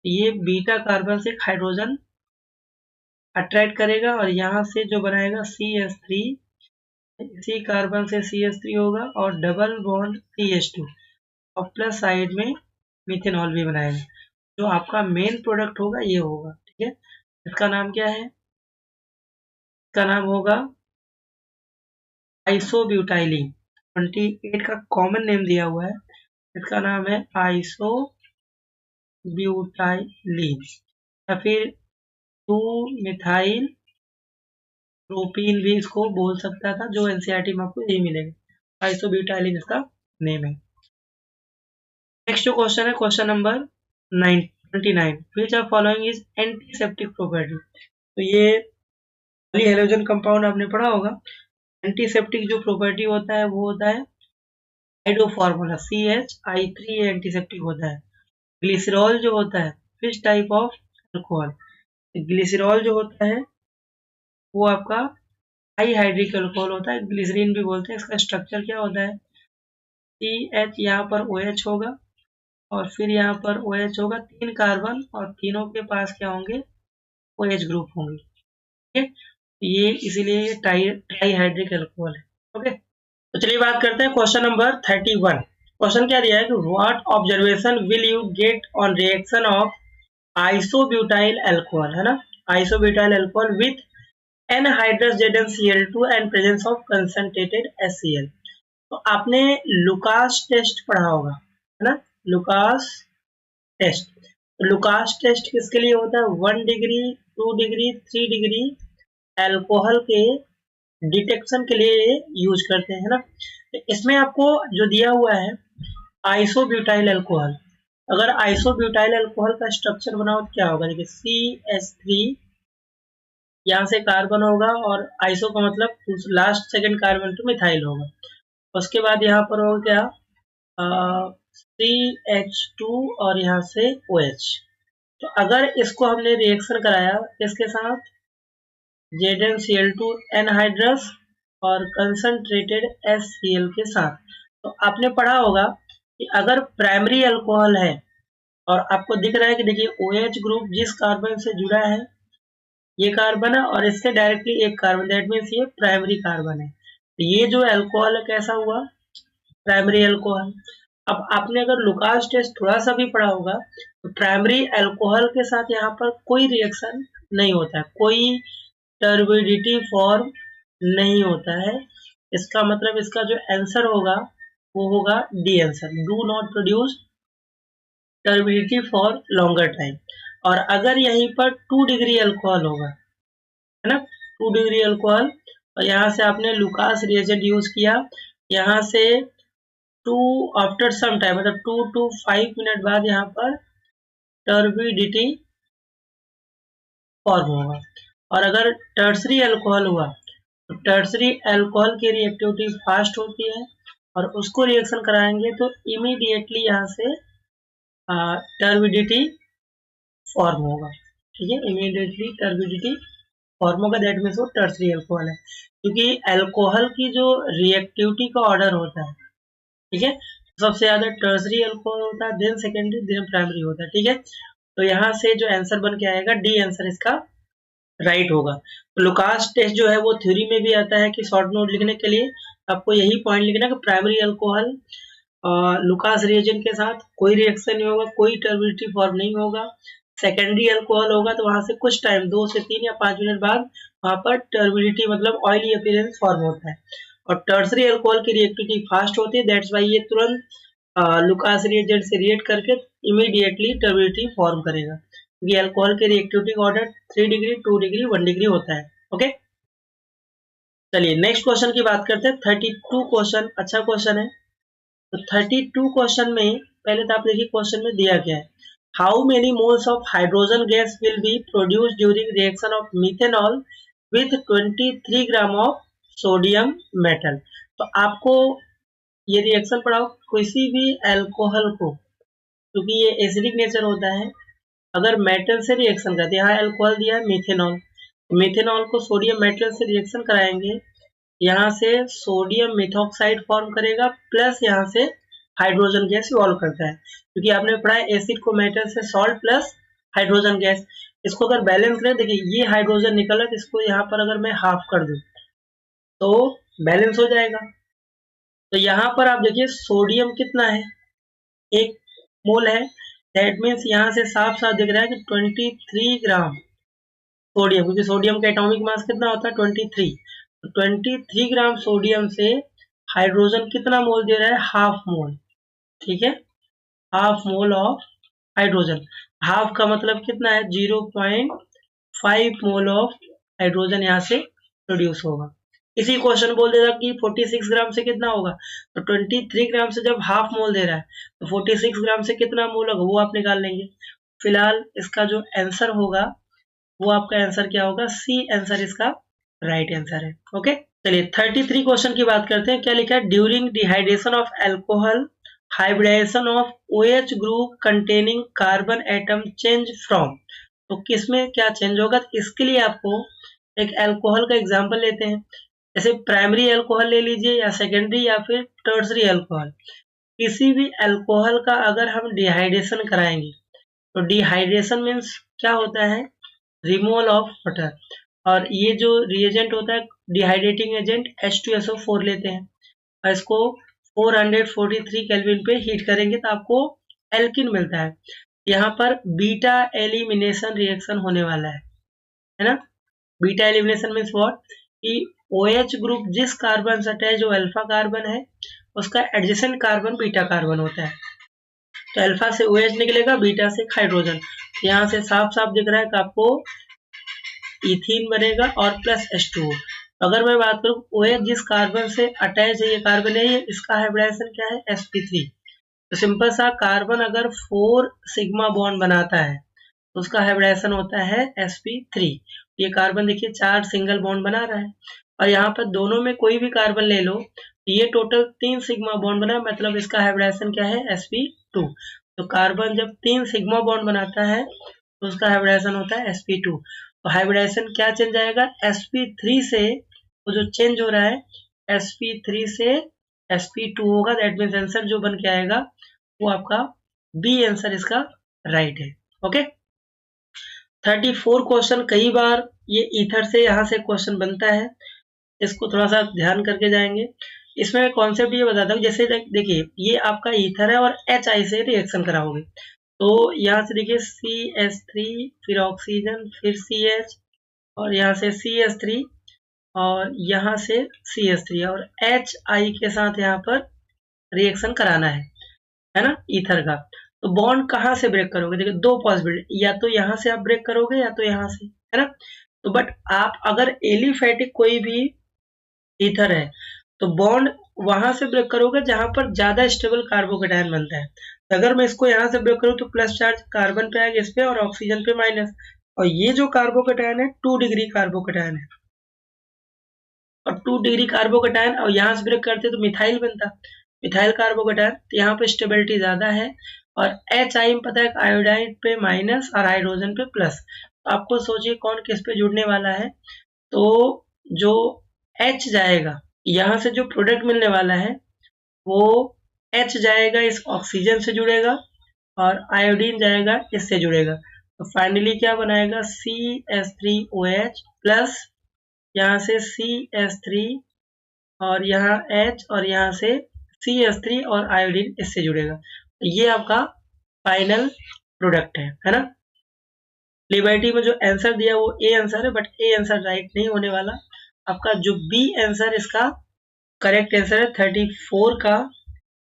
ये बीटा कार्बन से हाइड्रोजन अट्रैक्ट करेगा और यहाँ से जो बनाएगा CH3, इसी कार्बन से CH3 होगा और डबल बॉन्ड CH2 और प्लस साइड में मिथेनॉल भी बनाएगा। जो आपका मेन प्रोडक्ट होगा ये होगा, ठीक है। इसका नाम क्या है, इसका नाम होगा आइसोब्यूटाइलीन। 28 का कॉमन नेम दिया हुआ है, इसका नाम है आइसोब्यूटाइलीन या फिर 2-मिथाइल प्रोपीन भी इसको बोल सकता था, जो NCERT में आपको यही मिलेगा। आइसोब्यूटाइलीन इसका नेम है। नेक्स्ट जो क्वेश्चन है, question number 29, which are following is antiseptic property. तो ये हेलोजन कंपाउंड आपने पढ़ा होगा। एंटीसेप्टिक जो प्रॉपर्टी होता है वो होता है हाइड्रो फॉर्मूला CH3 एंटीसेप्टिक होता है। ग्लिसरॉल जो होता है which type of alcohol, glycerol जो होता है वो आपका हाई हाइड्रिक अल्कोहल होता है, ग्लिसरीन भी बोलते हैं। इसका स्ट्रक्चर क्या होता है, CH यहाँ पर OH होगा और फिर यहाँ पर OH होगा, 3 कार्बन और तीनों के पास क्या होंगे, OH ग्रुप होंगे, ठीक है। ये इसीलिए ये ट्राई हाइड्रिक अल्कोहल है, ओके। तो चलिए बात करते हैं क्वेश्चन नंबर 31। क्वेश्चन क्या दिया है कि what observation will you get on reaction of isobutyl alcohol, है ना, isobutyl alcohol with anhydrous ZnCl2 and presence of concentrated HCl। तो आपने लुकास टेस्ट पढ़ा होगा, है ना, लुकास टेस्ट। लुकास टेस्ट किसके लिए होता है, 1 डिग्री 2 डिग्री 3 डिग्री अल्कोहल के डिटेक्शन के लिए यूज करते हैं, है ना। इसमें आपको जो दिया हुआ है आइसोब्यूटाइल अल्कोहल, अगर आइसोब्यूटाइल अल्कोहल का स्ट्रक्चर बनाओ तो क्या होगा, देखिए CH3 यहाँ से कार्बन होगा और आइसो का मतलब last second carbon two methyl होगा। उसके बाद यहाँ पर होगा क्या, CH2 और यहाँ से OH। तो अगर इसको हमने रिएक्शन कराया इसके साथ ZnCl2 एनहाइड्रस और कंसंट्रेटेड HCl के साथ, तो आपने पढ़ा होगा कि अगर प्राइमरी अल्कोहल है और आपको दिख रहा है कि देखिए OH ग्रुप जिस कार्बन से जुड़ा है ये कार्बन है और इससे डायरेक्टली एक कार्बन, दैट मीन्स ये प्राइमरी कार्बन है। तो ये जो अल्कोहल है कैसा हुआ, प्राइमरी अल्कोहल। अब आपने अगर लुकास टेस्ट थोड़ा सा भी पढ़ा होगा तो प्राइमरी अल्कोहल के साथ यहाँ पर कोई रिएक्शन नहीं होता है, कोई टर्बिडिटी फॉर्म नहीं होता है। इसका मतलब इसका जो आंसर होगा वो होगा D answer, do not produce turbidity for longer time. और अगर यहीं पर 2 डिग्री अल्कोहल होगा, है ना, 2 डिग्री अल्कोहल और यहाँ से आपने लुकास रिएजेंट यूज किया, यहाँ से 2 आफ्टर सम टाइम मतलब 2 to 5 मिनट बाद यहाँ पर टर्बिडिटी फॉर्म होगा। और अगर टर्सरी अल्कोहल हुआ तो टर्सरी अल्कोहल की रिएक्टिविटी फास्ट होती है और उसको रिएक्शन कराएंगे तो इमीडिएटली यहाँ से टर्बिडिटी फॉर्म होगा, ठीक है, इमीडिएटली टर्बिडिटी फॉर्म होगा, दैट मीन्स वो टर्सरी अल्कोहल है। क्योंकि अल्कोहल की जो रिएक्टिविटी का ऑर्डर होता है, ठीक है, सबसे ज्यादा टर्सरी अल्कोहल होता है, देन सेकेंडरी, देन प्राइमरी होता है, ठीक है। तो यहाँ से जो आंसर बन के आएगा डी आंसर इसका राइट होगा। तो लुकास टेस्ट जो है वो थ्योरी में भी आता है कि शॉर्ट नोट लिखने के लिए आपको यही पॉइंट लिखना है कि प्राइमरी अल्कोहल लुकास रिएजेंट के साथ कोई रिएक्शन नहीं होगा, कोई टर्बिडिटी फॉर्म नहीं होगा। सेकेंडरी अल्कोहल होगा तो वहां से कुछ टाइम 2 से 3 या 5 मिनट बाद वहां पर टर्बिडिटी मतलब ऑयली अपीयरेंस फॉर्म होता है। और टर्सरी अल्कोहल की रिएक्टिविटी फास्ट होती है, दैट्स वाई ये तुरंत लुकास रिएजेंट से रिएक्ट करके इमीडिएटली टर्बिडिटी फॉर्म करेगा, क्योंकि अल्कोहल के रिएक्टिविटी का ऑर्डर 3 डिग्री 2 डिग्री 1 डिग्री होता है, ओके। चलिए नेक्स्ट क्वेश्चन की बात करते हैं। 32 क्वेश्चन अच्छा क्वेश्चन है। तो 32 क्वेश्चन में पहले तो आप देखिए क्वेश्चन में दिया क्या है, how many moles of hydrogen gas will be produce during reaction of methanol with 23 gram of sodium metal. तो आपको ये रिएक्शन पढ़ाओ, किसी भी एल्कोहल को, क्योंकि ये एसिडिक नेचर होता है, अगर मेटल से रिएक्शन करते हैं, यहाँ एल्कोहल दिया है मिथेनॉल, मिथेनॉल को सोडियम मेटल से रिएक्शन कराएंगे, यहाँ से सोडियम मिथॉक्साइड फॉर्म करेगा प्लस यहाँ से हाइड्रोजन गैस इवॉल्व करता है, क्योंकि आपने पढ़ा है एसिड को मेटल से सॉल्ट प्लस हाइड्रोजन गैस। इसको अगर बैलेंस करें, देखिए ये हाइड्रोजन निकला, तो इसको यहाँ पर अगर मैं हाफ कर दूं तो बैलेंस हो जाएगा। तो यहाँ पर आप देखिए सोडियम कितना है, 1 मोल है, दैट मीन्स यहाँ से साफ साफ दिख रहा है कि 23 ग्राम सोडियम, क्योंकि सोडियम का एटॉमिक मास कितना होता है 23। तो 23 ग्राम सोडियम से हाइड्रोजन कितना मोल दे रहा है, हाफ मोल, ठीक है, half mole of hydrogen. Half का मतलब कितना है, 0.5 मोल ऑफ हाइड्रोजन यहाँ से प्रोड्यूस होगा। इसी क्वेश्चन बोल देगा कि 46 ग्राम से कितना होगा, तो 23 ग्राम से जब हाफ मोल दे रहा है तो 46 ग्राम से कितना मोल होगा वो आप निकाल लेंगे। फिलहाल इसका जो आंसर होगा वो आपका आंसर क्या होगा, सी आंसर इसका राइट आंसर है। ओके, चलिए 33 क्वेश्चन की बात करते हैं। क्या लिखा है, during dehydration of alcohol hybridisation of OH group containing carbon atom change from, तो किसमें क्या चेंज होगा, तो इसके लिए आपको एक एल्कोहल का एग्जांपल लेते हैं, जैसे प्राइमरी एल्कोहल ले लीजिए या सेकेंडरी या फिर टर्सरी एल्कोहल। किसी भी एल्कोहल का अगर हम डिहाइड्रेशन कराएंगे तो डिहाइड्रेशन मीन्स क्या होता है, रिमूवल ऑफ वाटर, और ये जो रिएजेंट होता है डिहाइड्रेटिंग एजेंट H2SO4 लेते हैं और इसको 443 केल्विन पे हीट करेंगे तो आपको एल्किन मिलता है। यहाँ पर बीटा एलिमिनेशन रिएक्शन होने वाला है ना। बीटा एलिमिनेशन मीन्स व्हाट, कि OH ग्रुप जिस कार्बन से अटैच जो अल्फा कार्बन है उसका एडजेसेंट कार्बन बीटा कार्बन होता है, तो अल्फा से OH निकलेगा, बीटा से हाइड्रोजन। यहाँ से साफ साफ दिख रहा है कि आपको इथीन बनेगा और प्लस H2O। अगर मैं बात करूं OH जिस कार्बन से अटैच है, ये कार्बन है, ये इसका हाइब्रिडाइजेशन क्या है, sp3। तो सिंपल सा कार्बन अगर 4 सिग्मा बॉन्ड बनाता है तो उसका हाइब्रिडाइजेशन होता है sp3। ये कार्बन देखिए 4 सिंगल बॉन्ड बना रहा है, और यहाँ पर दोनों में कोई भी कार्बन ले लो, ये टोटल 3 सिग्मा बॉन्ड बना, मतलब इसका हाइब्रिडाइजेशन क्या है, sp2। तो कार्बन जब 3 सिग्मा बॉन्ड बनाता है तो उसका हाइब्रिडाइजेशन होता है sp2। तो हाइब्रिडाइजेशन क्या चेंज आएगा, sp3 से वो जो चेंज हो रहा है sp3 से sp2 होगा, दैट मीन्स आंसर जो बन के आएगा वो आपका बी आंसर इसका राइट है। ओके, 34 क्वेश्चन, कई बार ये ईथर से यहाँ से क्वेश्चन बनता है, इसको थोड़ा सा ध्यान करके जाएंगे। इसमें कॉन्सेप्ट ये बताता हूँ, जैसे देखिए ये आपका ईथर है और HI से रिएक्शन कराओगे, तो यहाँ से देखिए CH3, फिर ऑक्सीजन, फिर CH, और यहाँ से CH3, और यहाँ से CH3, और HI के साथ यहाँ पर रिएक्शन कराना है ना ईथर का। तो बॉन्ड कहाँ से ब्रेक करोगे, देखिए 2 पॉसिबिलिटी, या तो यहाँ से आप ब्रेक करोगे या तो यहाँ से, है ना। तो बट आप अगर एलिफेटिक कोई भी ईथर है तो बॉन्ड वहां से ब्रेक करोगे जहां पर ज्यादा स्टेबल कार्बोकेटायन बनता है। तो अगर मैं इसको यहाँ से ब्रेक करूँ तो प्लस चार्ज कार्बन पे आएगा इस पे और ऑक्सीजन पे माइनस, और ये जो कार्बोकेटायन है 2 डिग्री कार्बोकेटायन है, और 2 डिग्री कार्बोकेटायन और यहाँ से ब्रेक करते तो मिथाइल बनता, मिथाइल कार्बोकेटायन, तो यहाँ पे स्टेबिलिटी ज्यादा है, और HI में पता है आयोडाइन पे माइनस और हाइड्रोजन पे प्लस। तो आपको सोचिए कौन किस पे जुड़ने वाला है, तो जो H जाएगा यहाँ से जो प्रोडक्ट मिलने वाला है वो H जाएगा इस ऑक्सीजन से जुड़ेगा और आयोडीन जाएगा इससे जुड़ेगा, तो फाइनली क्या बनाएगा CH3OH प्लस यहाँ से CH3 और यहाँ H और यहाँ से CH3 और आयोडीन इससे जुड़ेगा, तो ये आपका फाइनल प्रोडक्ट है ना। लिबर्टी में जो आंसर दिया वो ए आंसर है, बट ए आंसर राइट नहीं होने वाला, आपका जो बी आंसर इसका करेक्ट आंसर है, 34 का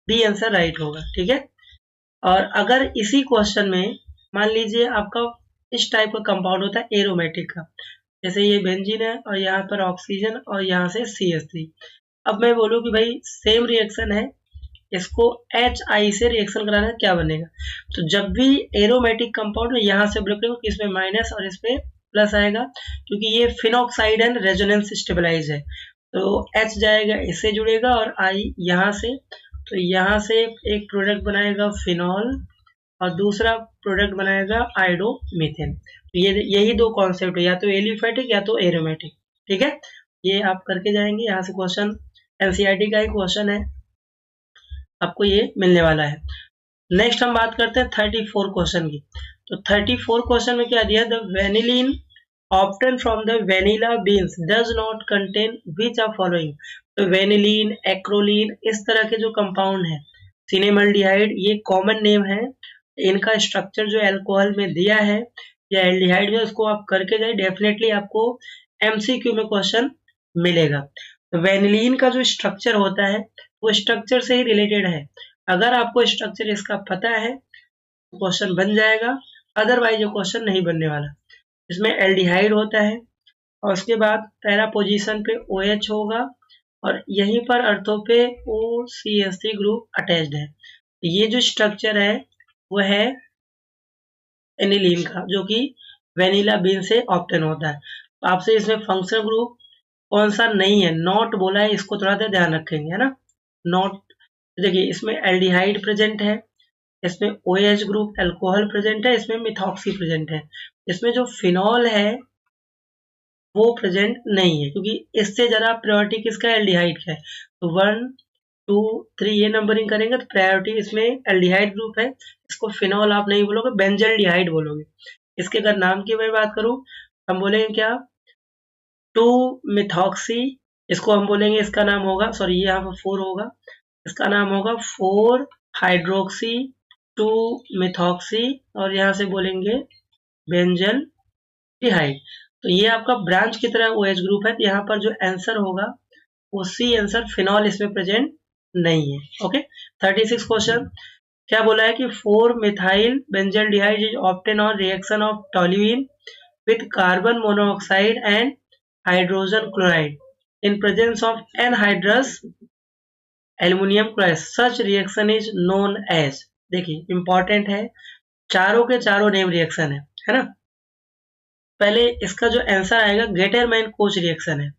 बी आंसर राइट होगा, ठीक है। और अगर इसी क्वेश्चन में मान लीजिए आपका इस टाइप का कंपाउंड होता है एरोमेटिक का, जैसे ये बेंजीन है और यहाँ पर ऑक्सीजन और यहाँ से CH3, अब मैं बोलूँ कि भाई सेम रिएक्शन है इसको HI से रिएक्शन कराना है, क्या बनेगा? तो जब भी एरोमेटिक कंपाउंड में यहाँ से ब्रेक कि इसमें माइनस और इस पे प्लस आएगा, क्योंकि ये फिनॉक्साइड एंड रेजोनेंस स्टेबलाइज है, तो H जाएगा इससे जुड़ेगा और I यहाँ से, तो यहाँ से एक प्रोडक्ट बनाएगा फिनॉल और दूसरा प्रोडक्ट बनाएगा आयोडोमीथेन। तो ये यही दो कॉन्सेप्ट है, या तो एलिफेटिक या तो एरोमेटिक। ठीक है, ये आप करके जाएंगे। यहाँ से क्वेश्चन एनसीईआरटी का ही क्वेश्चन है, आपको ये मिलने वाला है। नेक्स्ट हम बात करते हैं 34 क्वेश्चन की। तो 34 क्वेश्चन में क्या दिया, the vanillin obtain from the vanilla beans does not contain which are following. तो वेनिलीन, एक्रोलीन, इस तरह के जो कंपाउंड है, सिनेमल्डिहाइड, ये कॉमन नेम है। इनका स्ट्रक्चर जो अल्कोहल में दिया है या एल्डिहाइड में, उसको आप करके जाए, डेफिनेटली आपको एमसीक्यू में क्वेश्चन मिलेगा। तो वेनिलीन का जो स्ट्रक्चर होता है वो स्ट्रक्चर से ही रिलेटेड है, अगर आपको स्ट्रक्चर इसका पता है तो क्वेश्चन बन जाएगा, अदरवाइज ये क्वेश्चन नहीं बनने वाला। इसमें एल्डिहाइड होता है और उसके बाद पैरा पोजीशन पे OH होगा और यहीं पर अर्थों पे OCH3 ग्रुप अटैच्ड है। ये जो स्ट्रक्चर है वो है एनिलीन का, जो कि वेनिला बीन से ऑब्टेन होता है। तो आपसे इसमें फंक्शनल ग्रुप कौन सा नहीं है, नॉट बोला है, इसको थोड़ा सा ध्यान रखेंगे, है ना। नॉट, देखिए इसमें एल्डिहाइड प्रेजेंट है, इसमें OH ग्रुप अल्कोहल प्रेजेंट है, इसमें मिथॉक्सी प्रेजेंट है, इसमें जो फिनॉल है वो प्रेजेंट नहीं है, क्योंकि इससे जरा प्रायोरिटी किसका है, एल्डिहाइड का है। तो 1 2 3 ये नंबरिंग करेंगे तो प्रायोरिटी इसमें एल्डिहाइड ग्रुप है, इसको फिनॉल आप नहीं बोलोगे, बेंजल्डिहाइड बोलोगे। इसके अगर नाम की मैं बात करूं, हम बोलेंगे क्या, 2 मिथॉक्सी, इसको हम बोलेंगे, इसका नाम होगा, सॉरी ये यहाँ पर 4 होगा, इसका नाम होगा 4 हाइड्रोक्सी 2 मिथॉक्सी, और यहाँ से बोलेंगे बेंजल डिहाइड। तो ये आपका ब्रांच की तरह OH ग्रुप है, तो यहाँ पर जो आंसर होगा वो सी आंसर, फिनॉल इसमें प्रेजेंट नहीं है। ओके, 36 क्वेश्चन क्या बोला है कि 4 methyl benzaldehyde is obtain on reaction of toluene with carbon monoxide and hydrogen chloride in presence of anhydrous aluminium chloride, such reaction is known as. देखिए important है, चारों के चारों नेम रिएक्शन है ना। पहले इसका जो आंसर आएगा गेटरमैन कोच रिएक्शन है,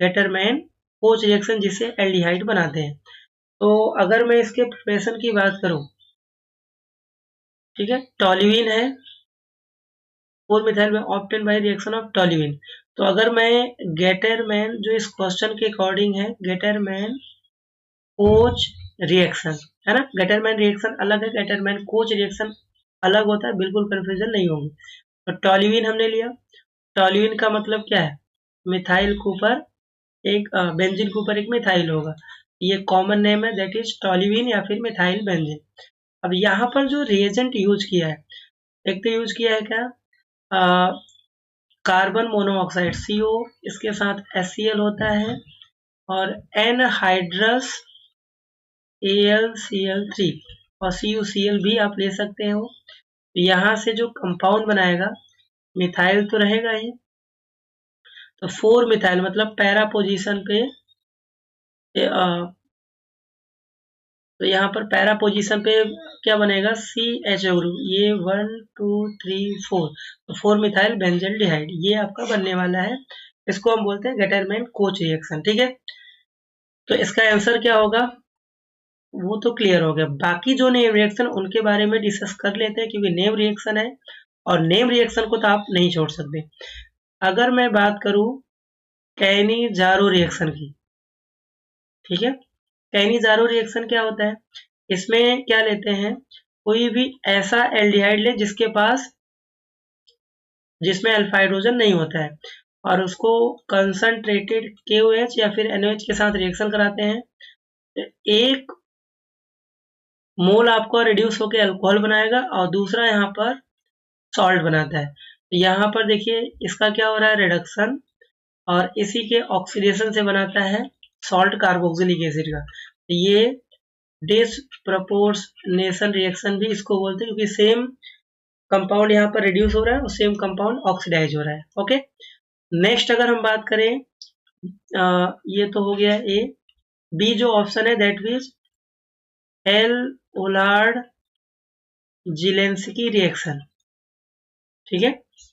गेटरमैन कोच रिएक्शन जिसे एल्डिहाइड बनाते हैं। तो अगर मैं इसके प्रिपरेशन की बात करूं, ठीक है, टोल्यूइन है, 4 मिथाइल में obtain by reaction of toluene. तो अगर मैं गेटरमैन, जो इस क्वेश्चन के अकॉर्डिंग है, गेटरमैन कोच रिएक्शन है ना, गेटरमैन रिएक्शन अलग है, गेटरमैन कोच रिएक्शन अलग होता है, बिल्कुल कंफ्यूजन नहीं होगी। तो टोल्यूइन हमने लिया, टोल्यूइन का मतलब क्या है, मिथाइल के ऊपर एक बेंजीन के ऊपर एक मिथाइल होगा, ये कॉमन नेम है, दैट इज टोल्यूइन या फिर मिथाइल बेंजीन। अब यहाँ पर जो रिएजेंट यूज किया है, एक तो यूज किया है क्या, कार्बन मोनोऑक्साइड CO, इसके साथ HCl होता है, और एनहाइड्रस AlCl3 और CuCl भी आप ले सकते हो। यहाँ से जो कंपाउंड बनाएगा, मिथाइल तो रहेगा ही, तो 4 मिथाइल मतलब पैरा पोजीशन पे, तो यहाँ पर पैरा पोजीशन पे क्या बनेगा, CHO ग्रुप, ये 1 2 3 4, तो 4 मिथाइल बेंजल्डिहाइड, ये आपका बनने वाला है, इसको हम बोलते हैं गेटरमैन कोच रिएक्शन। ठीक है, तो इसका आंसर क्या होगा वो तो क्लियर हो गया। बाकी जो नेम रिएक्शन उनके बारे में डिस्कस कर लेते हैं, क्योंकि नेम रिएक्शन है और नेम रिएक्शन को तो आप नहीं छोड़ सकते। अगर मैं बात करूं कैनी-जारो रिएक्शन की, ठीक है, कैनी-जारो रिएक्शन क्या होता है, इसमें क्या लेते हैं, कोई भी ऐसा एल्डिहाइड ले जिसमें अल्फा हाइड्रोजन नहीं होता है, और उसको कंसंट्रेटेड KOH या फिर NOH के साथ रिएक्शन कराते हैं, तो एक मोल आपको रिड्यूस होकर अल्कोहल बनाएगा और दूसरा यहाँ पर सॉल्ट बनाता है। तो यहाँ पर देखिए इसका क्या हो रहा है, रिडक्शन, और इसी के ऑक्सीडेशन से बनाता है सॉल्ट कार्बोक्सिलिक एसिड का। तो ये डिसप्रपोर्शनेशन रिएक्शन भी इसको बोलते हैं, क्योंकि सेम कंपाउंड यहाँ पर रिड्यूस हो रहा है और सेम कंपाउंड ऑक्सीडाइज हो रहा है। ओके, नेक्स्ट अगर हम बात करें, ये तो हो गया A, B जो ऑप्शन है that means Hell Volhard Zelinsky reaction, ठीक है,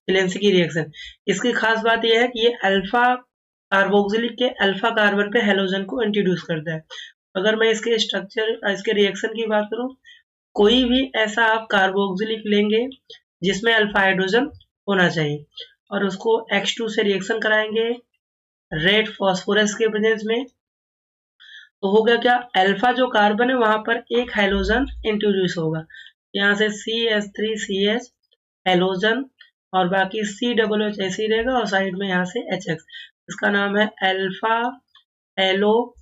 जिलेंस्की रिएक्शन। इसकी खास बात यह है कि ये अल्फा कार्बोक्सिलिक के अल्फा कार्बन पे हेलोजन को इंट्रोड्यूस करता है। अगर मैं इसके स्ट्रक्चर, इसके रिएक्शन की बात करूं, कोई भी ऐसा आप कार्बोक्सिलिक लेंगे जिसमें अल्फा हाइड्रोजन होना चाहिए और उसको X2 से रिएक्शन कराएंगे रेड फास्फोरस के प्रेजेंस में, तो हो गया क्या, अल्फा जो कार्बन है वहां पर एक हाइड्रोजन इंट्रोड्यूस होगा, यहाँ से CH3CH हेलोजन और बाकी COOH ऐसे ही रहेगा और साइड में यहाँ से HX, इसका नाम है अल्फा एलो।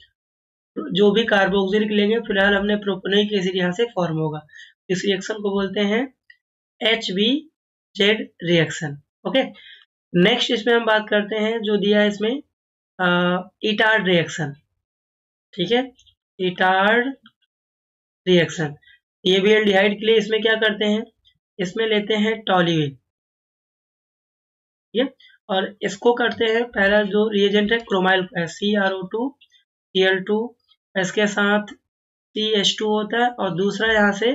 जो भी कार्बोक्सिलिक लेंगे, फिलहाल हमने प्रोपेनोइक एसिड यहाँ से फॉर्म होगा, इस रिएक्शन को बोलते हैं HBZ रिएक्शन। ओके, नेक्स्ट इसमें हम बात करते हैं जो दिया है इसमें इटार्ड रिएक्शन, ठीक है, इटार्ड रिएक्शन। ये भी एल्डिहाइड के लिए इसमें क्या करते हैं, इसमें लेते हैं टॉल्यूइन, ठीक है, और इसको करते हैं, पहला जो रिएजेंट है क्रोमाइल CrO2 Cl2, इसके साथ CH2 होता है और दूसरा यहाँ से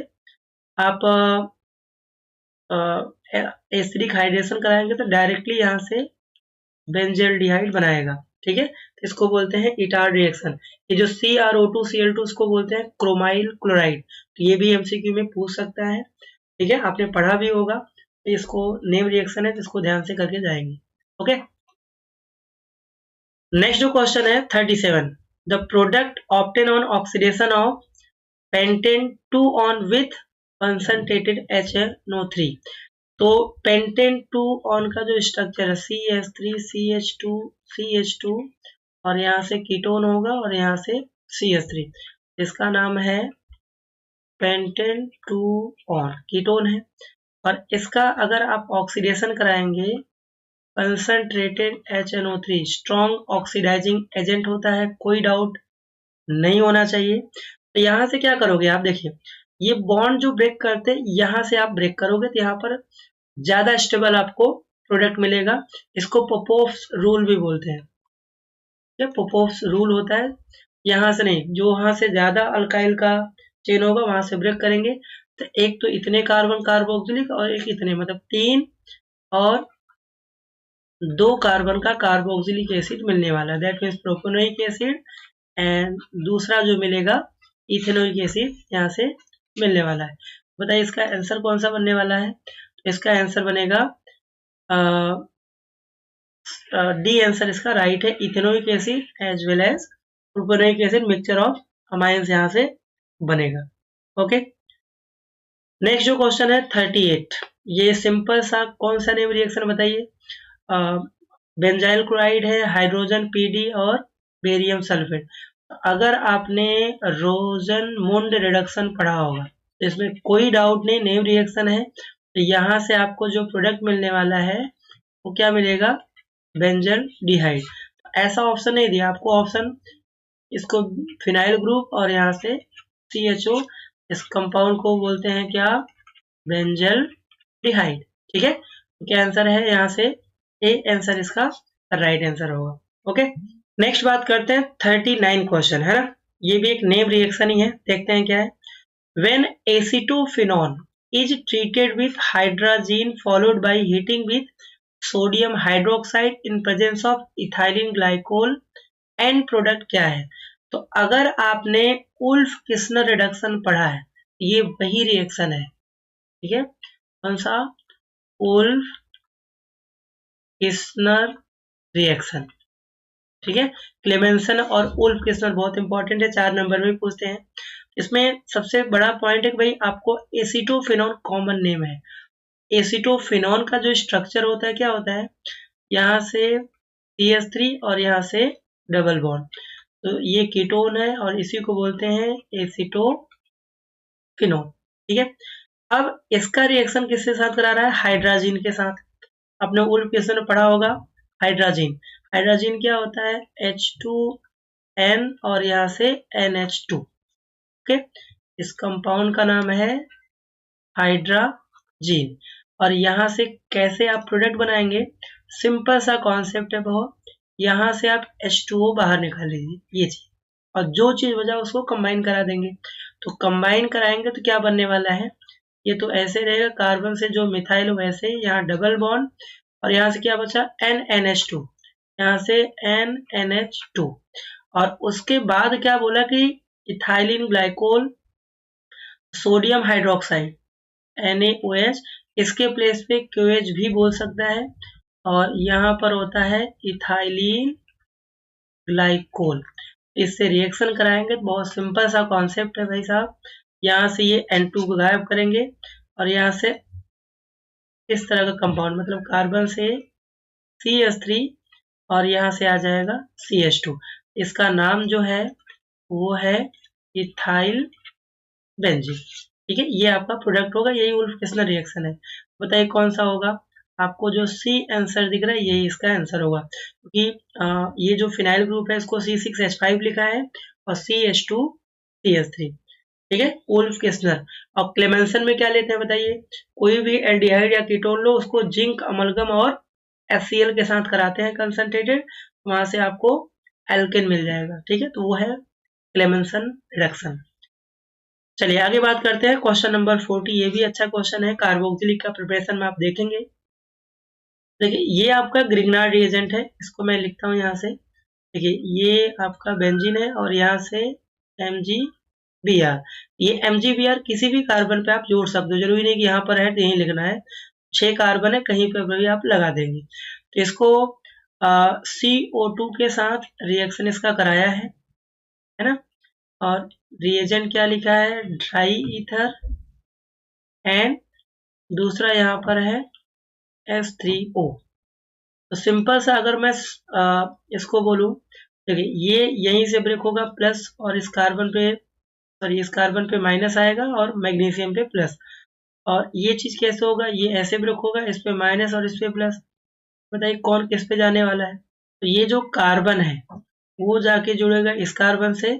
आप एसिडिक हाइड्रेशन कराएंगे तो डायरेक्टली यहाँ से बेंजल्डिहाइड बनाएगा, ठीक है, तो इसको बोलते हैं इटार्ड रिएक्शन। ये जो CrO2 Cl2 इसको बोलते हैं क्रोमाइल क्लोराइड, तो ये भी MCQ में पूछ सकता है, ठीक है, आपने पढ़ा भी होगा, तो इसको नेम रिएक्शन है तो इसको ध्यान से करके जाएंगे। ओके, नेक्स्ट जो क्वेश्चन है 37, the product obtain on oxidation of pentane 2 on with concentrated HNO3, तो पेंटेन 2 ऑन का जो स्ट्रक्चर है CH3CH2 और यहाँ से कीटोन होगा और यहाँ से CH3, इसका नाम है पेंटेन 2 ऑन, कीटोन है, और इसका अगर आप ऑक्सीडेशन कराएंगे concentrated HNO3 strong oxidising agent होता है, कोई डाउट नहीं होना चाहिए। तो यहाँ से क्या करोगे आप, देखिए ये बॉन्ड जो ब्रेक करते हैं यहाँ से आप ब्रेक करोगे तो यहाँ पर ज्यादा स्टेबल आपको प्रोडक्ट मिलेगा, इसको पोपोव्स रूल भी बोलते हैं, पोपोव्स रूल होता है, यहाँ से नहीं, जो वहां से ज्यादा अल्काइल का चेन होगा वहां से ब्रेक करेंगे, तो एक तो इतने कार्बन कार्बोक्सिलिक और एक इतने, मतलब 3 और 2 कार्बन का कार्बोक्सिलिक एसिड मिलने वाला है, that means propanoic acid, and दूसरा जो मिलेगा इथेनोइक एसिड यहाँ से मिलने वाला है। बताइए इसका आंसर कौन सा बनने वाला है, तो इसका आंसर बनेगा डी आंसर इसका राइट है, ethanoic acid as well as propanoic acid mixture of amines यहाँ से बनेगा। ओके, नेक्स्ट जो क्वेश्चन है 38, ये सिंपल सा कौन सा नेम रिएक्शन बताइए, बेंजाइल क्लोराइड है, हाइड्रोजन PD और बेरियम सल्फेट। अगर आपने रोजनमुंड रिडक्शन पढ़ा होगा तो इसमें कोई डाउट नहीं, नेम रिएक्शन है, तो यहाँ से आपको जो प्रोडक्ट मिलने वाला है वो क्या मिलेगा, बेंजल्डिहाइड। ऐसा ऑप्शन नहीं दिया आपको, ऑप्शन इसको फिनाइल ग्रुप और यहाँ से CHO, इस कंपाउंड को बोलते हैं क्या, बेंजल्डिहाइड, ठीक है, तो क्या आंसर है यहाँ से ए आंसर इसका राइट आंसर होगा। ओके, नेक्स्ट बात करते हैं 39 क्वेश्चन है ना, ये भी एक नेम रिएक्शन ही है, देखते हैं क्या है। When acetophenone is treated with hydrazine followed by heating with sodium hydroxide in presence of ethylene glycol, end product क्या है, तो अगर आपने उल्फ किस्नर रिडक्शन पढ़ा है ये वही रिएक्शन है, ठीक है, कौन सा, उल्फ किस्नर रिएक्शन, ठीक है, क्लेमेंसन और उल्फ किस्नर बहुत इंपॉर्टेंट है, 4 नंबर में पूछते हैं। इसमें सबसे बड़ा पॉइंट है कि भाई आपको एसीटोफिनॉन कॉमन नेम है, एसीटोफिनॉन का जो स्ट्रक्चर होता है क्या होता है, यहाँ से CH3 और यहाँ से डबल बॉन्ड, तो ये कीटोन है और इसी को बोलते हैं एसीटोफिनॉन, ठीक है। अब इसका रिएक्शन किसके साथ करा रहा है, हाइड्राजीन के साथ, आपने उल्फ किस्नर पढ़ा होगा, हाइड्राजीन, हाइड्राजीन क्या होता है, H2N और यहाँ से NH2, ओके, इस कंपाउंड का नाम है हाइड्राजीन, और यहाँ से कैसे आप प्रोडक्ट बनाएंगे, सिंपल सा कॉन्सेप्ट है बहुत, यहाँ से आप H2O बाहर निकाल लीजिए, ये चीज, और जो चीज बचा उसको कंबाइन करा देंगे, तो कंबाइन कराएंगे तो क्या बनने वाला है, ये तो ऐसे रहेगा, कार्बन से जो मिथाइल वैसे ही, यहाँ डबल बॉन्ड और यहाँ से क्या बचा NNH2, यहाँ से NNH2 और उसके बाद क्या बोला कि ethylene glycol sodium hydroxide NaOH, इसके प्लेस पे QH भी बोल सकता है और यहाँ पर होता है इथाइलिन ग्लाइकोल। इससे रिएक्शन कराएंगे तो बहुत सिंपल सा कॉन्सेप्ट है भाई साहब, यहाँ से ये N2 को गायब करेंगे और यहाँ से इस तरह का कंपाउंड मतलब कार्बन से CH3 और यहाँ से आ जाएगा CH2, इसका नाम जो है वो है इथाइल बेंजीन। ठीक है, ये आपका प्रोडक्ट होगा, यही वुल्फ-केस्लर रिएक्शन है। बताइए कौन सा होगा, आपको जो सी आंसर दिख रहा है यही इसका आंसर होगा, क्योंकि ये जो फिनाइल ग्रुप है इसको C6H5 लिखा है और CH2 CH3। ठीक है, वुल्फ-केस्लर। और क्लेमेंसन में क्या लेते हैं बताइए, कोई भी एल्डिहाइड या कीटोन लो उसको जिंक अमलगम और HCl के साथ कराते हैं कंसंट्रेटेड, वहां से आपको एल्केन मिल जाएगा। ठीक है, तो वो है क्लेमेंसन रिडक्शन। चलिए आगे बात करते हैं क्वेश्चन नंबर 40, ये भी अच्छा क्वेश्चन है, कार्बोक्सिलिक का प्रिपरेशन में आप देखेंगे। देखिए ये आपका ग्रिग्नार्ड रिएजेंट है, इसको मैं लिखता हूँ यहाँ से। देखिए ये आपका बेंजीन है और यहाँ से MgBr, ये MgBr किसी भी कार्बन पे आप जोड़ सकते हो, जरूरी नहीं कि यहाँ पर है तो यहीं लिखना है, 6 कार्बन है कहीं पर भी आप लगा देंगे। तो इसको CO2 के साथ रिएक्शन इसका कराया है ना, और रिएजेंट क्या लिखा है ड्राई ईथर एंड दूसरा यहाँ पर है H3O। तो सिंपल सा अगर मैं इसको बोलूं, देखिए ये यहीं से ब्रेक होगा प्लस और इस कार्बन पे सॉरी इस कार्बन पे माइनस आएगा और मैग्नीशियम पे प्लस, और ये चीज कैसे होगा, ये ऐसे ब्रेक होगा, इस पे माइनस और इस पे प्लस। बताइए कौन किस पे जाने वाला है, तो ये जो कार्बन है वो जाके जुड़ेगा इस कार्बन से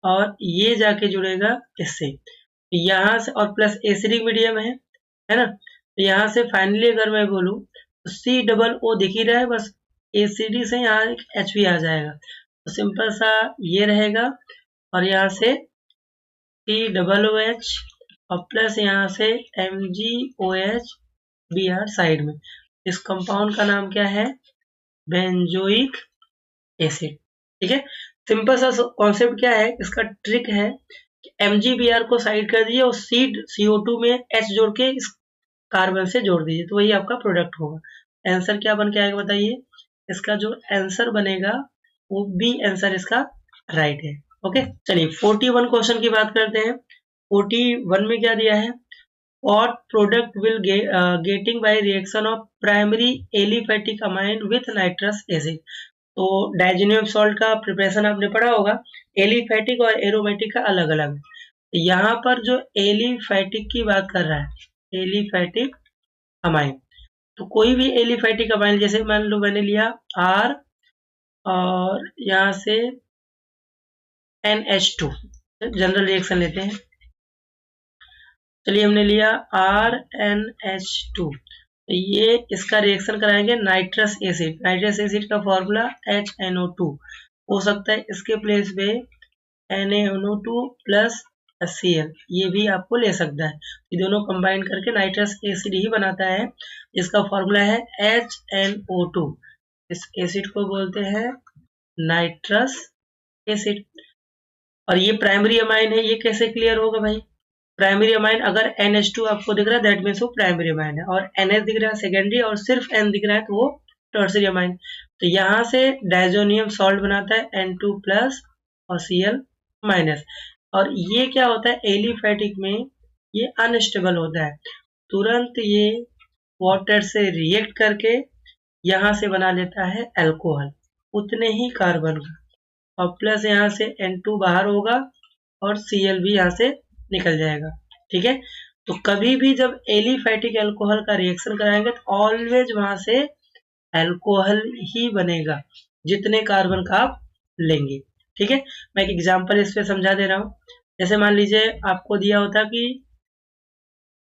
और ये जाके जुड़ेगा इससे, यहाँ से और प्लस एसिडिक मीडियम है ना, तो यहाँ से फाइनली अगर मैं बोलूँ तो C+O दिख ही रहा है, बस एसिडी से यहाँ एक H भी आ जाएगा, तो सिंपल सा ये रहेगा और यहाँ से COOH और प्लस यहाँ से MgOH Br साइड में। इस कंपाउंड का नाम क्या है, बेंजोइक एसिड। ठीक है, सिंपल सा कॉन्सेप्ट क्या है, इसका ट्रिक है कि MgBr को साइड कर दीजिए और CO2 में H जोड़ के इस कार्बन से जोड़ दीजिए, तो वही आपका प्रोडक्ट होगा। आंसर क्या बन के आएगा बताइए, इसका जो आंसर बनेगा वो बी आंसर इसका राइट है। ओके, चलिए 41 क्वेश्चन की बात करते हैं। 41 में क्या दिया है, what product will getting by reaction of primary aliphatic amine with nitrous acid। तो डाइजेनियम सॉल्ट का प्रिपरेशन आपने पढ़ा होगा, एलिफैटिक और एरोमेटिक का अलग अलग है। तो यहाँ पर जो एलिफैटिक की बात कर रहा है, एलिफैटिक अमाइन, तो कोई भी एलिफैटिक अमाइन जैसे मान लो मैंने लिया R और यहाँ से NH2, जनरल रिएक्शन लेते हैं। चलिए हमने लिया RNH2, तो ये इसका रिएक्शन कराएंगे नाइट्रस एसिड, नाइट्रस एसिड का फॉर्मूला HNO2, हो सकता है इसके प्लेस पे NaNO2 प्लस HCl, ये भी आपको ले सकता है, ये दोनों कंबाइन करके नाइट्रस एसिड ही बनाता है, जिसका फॉर्मूला है HNO2। इस एसिड को बोलते हैं नाइट्रस एसिड। और ये प्राइमरी अमाइन है, ये कैसे क्लियर होगा भाई, प्राइमरी अमाइन अगर NH2 आपको दिख रहा है दैट मीन्स वो प्राइमरी अमाइन है, और NH दिख रहा है सेकेंडरी और सिर्फ N दिख रहा है तो वो टर्सरी अमाइन। तो यहाँ से डाइजोनियम सॉल्ट बनाता है N2 प्लस और Cl माइनस, और ये क्या होता है एलिफैटिक में ये अनस्टेबल होता है, तुरंत ये वाटर से रिएक्ट करके यहाँ से बना लेता है अल्कोहल उतने ही कार्बन का, और प्लस यहाँ से N2 बाहर होगा और Cl भी यहाँ से निकल जाएगा। ठीक है, तो कभी भी जब एलिफैटिक अल्कोहल का रिएक्शन कराएंगे तो ऑलवेज वहां से अल्कोहल ही बनेगा जितने कार्बन का आप लेंगे। ठीक है, मैं एक एग्जांपल इस पे समझा दे रहा हूँ, जैसे मान लीजिए आपको दिया होता कि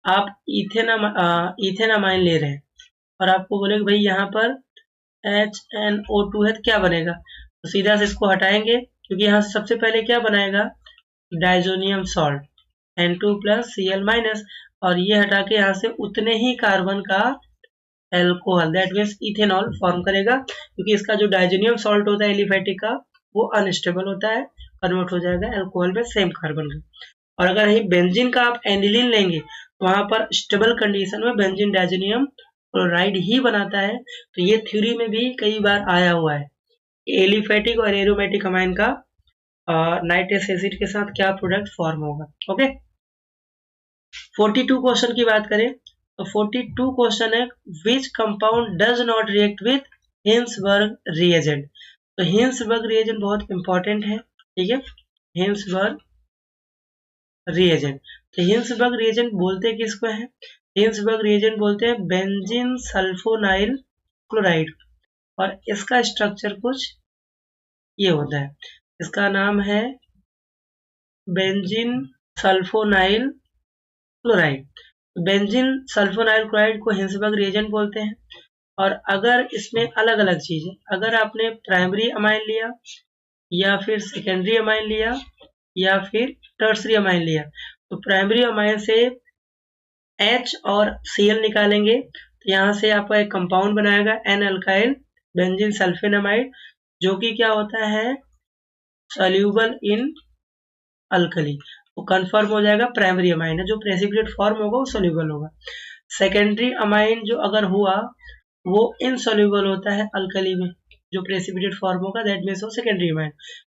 आप इथेन अमाइन ले रहे हैं और आपको बोले कि भाई यहाँ पर HNO2 है तो क्या बनेगा, तो सीधा से इसको हटाएंगे, क्योंकि यहाँ से सबसे पहले क्या बनाएगा डाइजोनियम सॉल्ट N2+Cl-, और ये हटा के यहाँ से उतने ही कार्बन का alcohol that means ethanol form करेगा, क्योंकि इसका जो डाइजोनियम सॉल्ट होता है एलिफेटिक का वो अनस्टेबल होता है, कन्वर्ट हो जाएगा अल्कोहल में सेम कार्बन का। और अगर ही बेंजीन का आप एनिलीन लेंगे तो वहां पर स्टेबल कंडीशन में बेंजीन डाइजोनियम क्लोराइड ही बनाता है। तो ये थ्योरी में भी कई बार आया हुआ है, एलिफेटिक और एरोमेटिक अमाइन का नाइट्रस एसिड के साथ क्या प्रोडक्ट फॉर्म होगा। ओके, 42 क्वेश्चन की बात करें तो 42 क्वेश्चन है which compound does not react with Hinsberg reagent. तो हिंसबर्ग रिएजेंट बहुत इंपॉर्टेंट है, ठीक है, हिंसबर्ग रिएजेंट। तो हिंसबर्ग रिएजेंट बोलते किसको है? हिंसबर्ग रिएजेंट बोलते हैं बेंजीन सल्फोनाइल क्लोराइड, और इसका स्ट्रक्चर कुछ ये होता है, इसका नाम है benzene sulfonyl chloride. Benzene sulfonyl chloride को हिंसबर्ग रिएजेंट बोलते हैं। और अगर इसमें अलग अलग चीजें, अगर आपने प्राइमरी अमाइन लिया या फिर सेकेंडरी अमाइन लिया या फिर टर्सरी अमाइन लिया, तो प्राइमरी अमाइन से H और Cl निकालेंगे तो यहाँ से आपका एक कंपाउंड बनाएगा एन अल्काइल बेंजीन सल्फेनामाइड, जो कि क्या होता है सॉल्यूबल इन अल्कली, वो कंफर्म हो जाएगा प्राइमरी अमाइन है, जो प्रेसिपिटेट फॉर्म होगा वो सोल्यूबल होगा। सेकेंडरी अमाइन जो अगर हुआ वो इनसोल्यूबल होता है अल्कली में, जो प्रेसिपिटेट फॉर्म होगा दैट मींस वो सेकेंडरी अमाइन।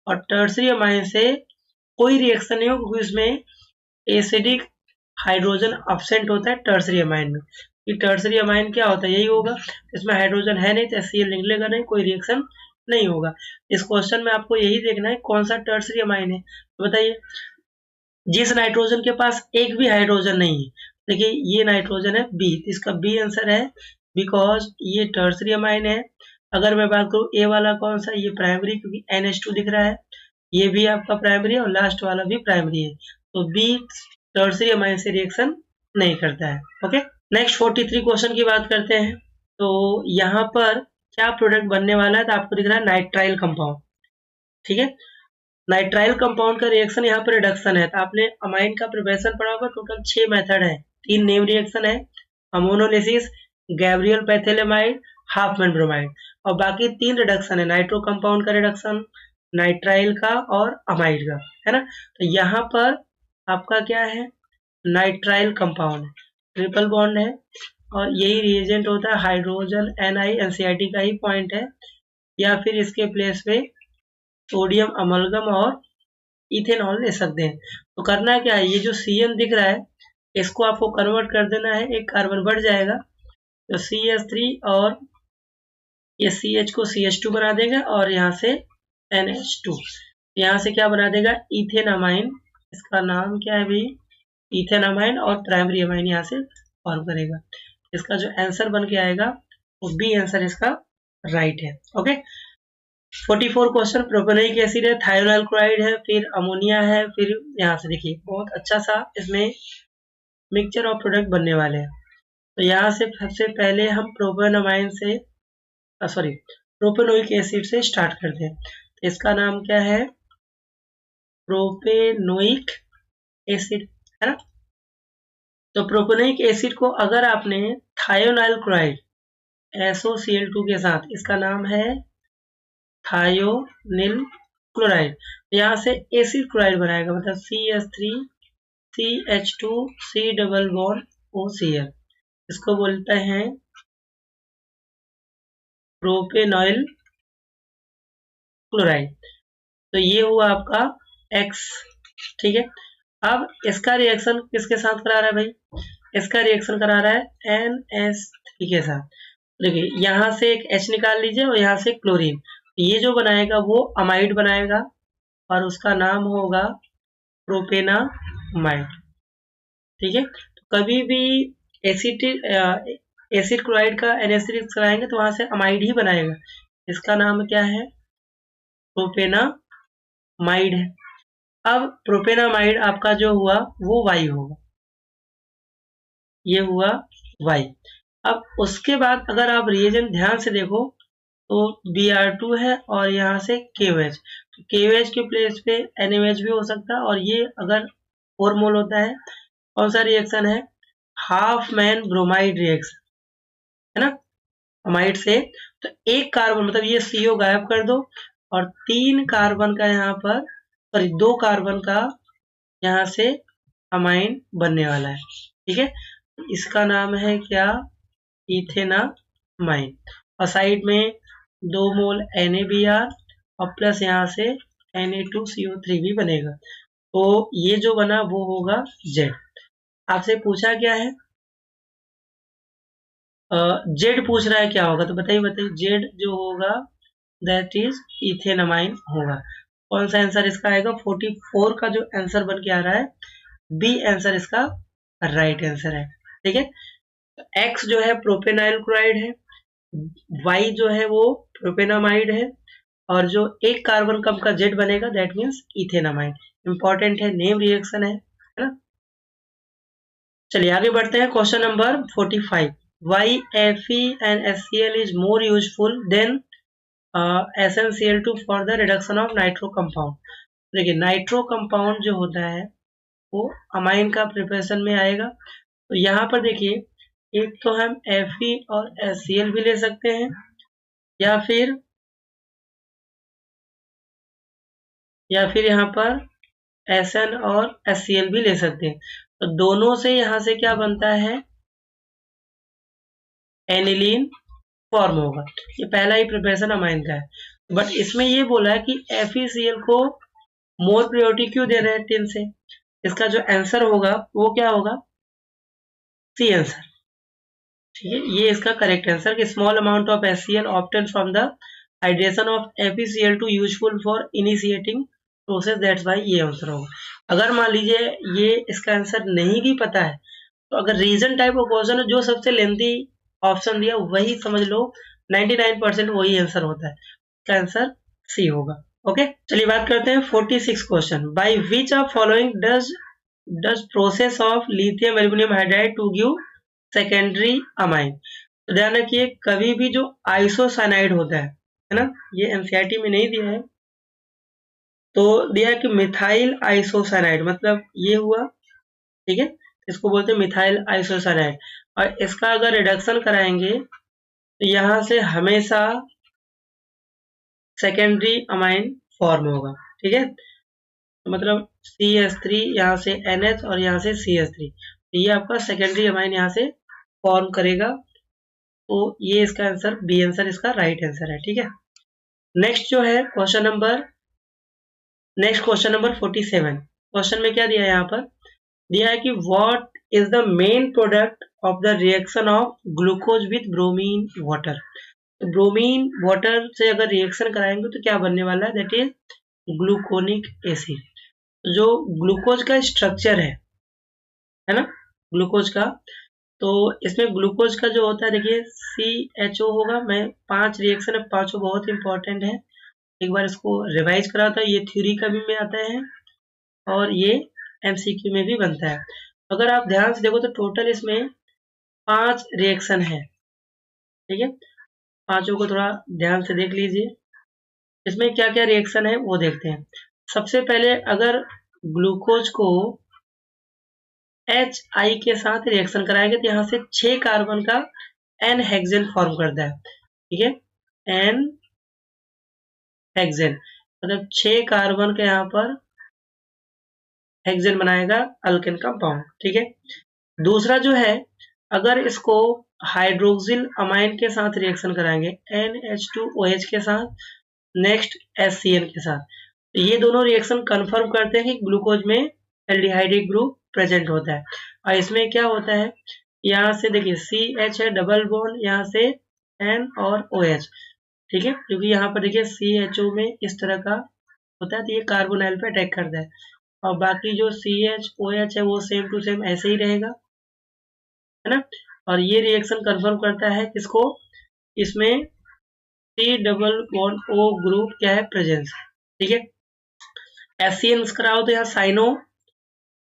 और टर्सरी अमाइन से कोई रिएक्शन नहीं होगा, क्योंकि उसमें एसिडिक हाइड्रोजन अब्सेंट होता है टर्सरी अमाइन में। कि टर्सरी अमाइन क्या होता है, यही होगा, इसमें हाइड्रोजन है नहीं तो HCl निकलेगा नहीं, कोई रिएक्शन नहीं होगा। इस क्वेश्चन में आपको यही देखना है कौन सा टर्सरी अमाइन है। तो बताइए, जिस नाइट्रोजन के पास एक भी हाइड्रोजन नहीं है, देखिए ये नाइट्रोजन है बी, इसका बी आंसर है बिकॉज ये टर्सरी अमाइन है। अगर मैं बात करूँ ए वाला कौन सा, ये प्राइमरी, क्योंकि NH2 दिख रहा है, ये भी आपका प्राइमरी है और लास्ट वाला भी प्राइमरी है, तो बी टर्सरी अमाइन से रिएक्शन नहीं करता है। ओके, नेक्स्ट 43 क्वेश्चन की बात करते हैं। तो यहाँ पर क्या प्रोडक्ट बनने वाला है, तो आपको दिख रहा है नाइट्राइल कंपाउंड, ठीक है। नाइट्राइल कंपाउंड का रिएक्शन यहाँ पर रिडक्शन है। तो आपने अमाइन का प्रिपरेशन पढ़ा होगा, टोटल 6 मेथड है, 3 नेम रिएक्शन है, अमोनोलिसिस, गैब्रियल पैथिलमाइड, हाफमैन ब्रोमाइड, और बाकी 3 रिडक्शन है, नाइट्रो कंपाउंड का रिडक्शन, नाइट्राइल का और अमाइड का, है ना। तो यहाँ पर आपका क्या है, नाइट्राइल कंपाउंड, ट्रिपल बॉन्ड है, और यही रिएजेंट होता है हाइड्रोजन NiNCl का ही पॉइंट है, या फिर इसके प्लेस पे सोडियम अमलगम और इथेनॉल ले सकते हैं। तो करना क्या है, ये जो CN दिख रहा है इसको आपको कन्वर्ट कर देना है, एक कार्बन बढ़ जाएगा तो CH3, और ये CH को CH2 बना देगा, और यहाँ से NH2, यहाँ से क्या बना देगा इथेनामाइन, इसका नाम क्या है भी इथेनामाइन, और प्राइमरी अमाइन यहाँ से फॉर्म करेगा। इसका जो आंसर बन के आएगा वो बी आंसर इसका राइट है। ओके, 44 क्वेश्चन, प्रोपेनोइक एसिड है, थायोनाइल क्लोराइड है, फिर अमोनिया है, फिर यहाँ से देखिए बहुत अच्छा सा इसमें मिक्सचर ऑफ प्रोडक्ट बनने वाले हैं। तो यहाँ से सबसे पहले हम प्रोपेनोमाइन से प्रोपेनोइक एसिड से स्टार्ट करते हैं। तो इसका नाम क्या है, प्रोपेनोइक एसिड, है ना। तो प्रोपेनोइक एसिड को अगर आपने थायोनाइल क्लोराइड SOCl2 के साथ, इसका नाम है थायोनिल क्लोराइड, यहाँ से एसिड क्लोराइड बनाएगा, मतलब CH3CH2C डबल बॉन्ड OCl, इसको बोलते हैं प्रोपेनॉइल क्लोराइड। तो ये हुआ आपका X, ठीक है। अब इसका रिएक्शन किसके साथ करा रहा है भाई, इसका रिएक्शन करा रहा है NH3 के साथ। देखिए यहाँ से एक H निकाल लीजिए और यहाँ से क्लोरीन, ये जो बनाएगा वो अमाइड बनाएगा और उसका नाम होगा प्रोपेनामाइड, ठीक है। तो कभी भी एसिड क्लोराइड का NH3 कराएंगे तो वहां से अमाइड ही बनाएगा, इसका नाम क्या है प्रोपेनामाइड है। अब प्रोपेनामाइड आपका जो हुआ वो Y होगा, ये हुआ Y। अब उसके बाद अगर आप रिएजेंट ध्यान से देखो तो Br2 है और यहाँ से KOH, तो KOH के प्लेस पे NaOH भी हो सकता है, और ये अगर 4 मोल होता है, कौन सा रिएक्शन है, हाफ मैन ब्रोमाइड रिएक्शन, है ना, अमाइड से। तो एक कार्बन मतलब ये CO गायब कर दो, और 3 कार्बन का यहाँ पर, सॉरी 2 कार्बन का यहाँ से अमाइन बनने वाला है, ठीक है। इसका नाम है क्या, इथेनामाइन। और साइड में 2 मोल NaBr और प्लस यहाँ से Na2CO3 भी बनेगा। तो ये जो बना वो होगा Z। आपसे पूछा क्या है, Z पूछ रहा है क्या होगा, तो बताइए Z जो होगा दैट इज इथेनामाइन होगा। कौन सा आंसर इसका आएगा, 44 का जो आंसर बन के आ रहा है, बी आंसर इसका राइट आंसर है, ठीक है। X जो है प्रोपेनाइल क्लोराइड है, Y जो है वो प्रोपेनामाइड है, और जो एक कार्बन कम का Z बनेगा दैट मीन्स इथेनामाइन। इंपॉर्टेंट है, नेम रिएक्शन है ना। चलिए आगे बढ़ते हैं, question number 45। Why Fe and HCl is more useful than SnCl2 for the reduction of nitro compound। देखिए नाइट्रो कंपाउंड जो होता है वो अमाइन का प्रिपरेशन में आएगा। तो यहाँ पर देखिए, एक तो हम Fe और HCl भी ले सकते हैं, या फिर यहाँ पर Sn और HCl भी ले सकते हैं। तो दोनों से यहाँ से क्या बनता है, एनिलीन फॉर्म होगा। ये पहला ही प्रिपरेशन अमाइन का है, बट इसमें ये बोला है कि FeCl को मोर प्रायोरिटी क्यों दे रहे हैं 10 से। इसका जो आंसर होगा वो क्या होगा, सी आंसर, ठीक है। ये इसका करेक्ट आंसर कि small amount of HCl obtain from the hydration of FeCl2 useful for initiating process, that's why ये आंसर होगा। अगर मान लीजिए ये इसका आंसर नहीं भी पता है, तो अगर रीजन टाइप ऑफ क्वेश्चन है, जो सबसे लेंथी ऑप्शन दिया वही समझ लो, 99% वही आंसर होता है, इसका आंसर सी होगा। ओके, चलिए बात करते हैं 46 question. By which of following does process of lithium aluminium hydride to give secondary amine. तो ध्यान रखिए, कभी भी जो आइसोसाइनाइड होता है ना, ये एनसीईआरटी में नहीं दिया है, तो दिया है कि मिथाइल आइसोसाइनाइड, मतलब ये हुआ, ठीक है, इसको बोलते हैं मिथाइल आइसोसाइनाइड। और इसका अगर रिडक्शन कराएंगे तो यहाँ से हमेशा सेकेंडरी अमाइन फॉर्म होगा, ठीक है। तो मतलब CH3 यहाँ से NH और यहाँ से CH3, तो ये आपका सेकेंडरी अमाइन यहाँ से फॉर्म करेगा। तो ये इसका आंसर बी आंसर इसका राइट आंसर है, ठीक है। नेक्स्ट जो है क्वेश्चन नंबर 47। क्वेश्चन में क्या दिया है, यहाँ पर दिया है कि what is the main product of the reaction of glucose with bromine water. तो ब्रोमीन वाटर से अगर रिएक्शन कराएंगे तो क्या बनने वाला है, दैट इज ग्लूकोनिक एसिड। जो ग्लूकोज का स्ट्रक्चर है ना, ग्लूकोज का, तो इसमें ग्लूकोज का जो होता है देखिए CHO होगा। मैं 5 रिएक्शन है, पांचों बहुत इंपॉर्टेंट है, एक बार इसको रिवाइज करा था, ये थ्योरी का भी में आता है और ये MCQ में भी बनता है। अगर आप ध्यान से देखो तो टोटल इसमें 5 रिएक्शन है, ठीक है। पांचों को थोड़ा ध्यान से देख लीजिए, इसमें क्या क्या रिएक्शन है वो देखते हैं। सबसे पहले अगर ग्लूकोज को HI के साथ रिएक्शन कराएंगे तो यहाँ से 6 कार्बन का N हेक्सेन फॉर्म करता है, ठीक है, N हेक्सेन, मतलब 6 कार्बन के यहाँ पर हेक्सेन बनाएगा अल्केन कंपाउंड, ठीक है। दूसरा जो है, अगर इसको हाइड्रोक्सिल अमाइन के साथ रिएक्शन कराएंगे NH2OH के साथ, नेक्स्ट HCN के साथ, तो ये दोनों रिएक्शन कंफर्म करते हैं कि ग्लूकोज में एल्डिहाइडिक ग्रुप प्रेजेंट होता है। और इसमें क्या होता है, यहाँ से देखिए CH है डबल बॉन्ड, यहाँ से N और OH, ठीक है, क्योंकि यहाँ पर देखिए CHO में इस तरह का होता है, तो ये कार्बोनाइल पे अटैक करता है, और बाकी जो CHOH है वो सेम टू सेम ऐसे ही रहेगा, है ना। और ये रिएक्शन कंफर्म करता है किसको, इसमें C double bond O group क्या है, प्रेजेंस, ठीक है। HCN कराओ तो यहाँ साइनो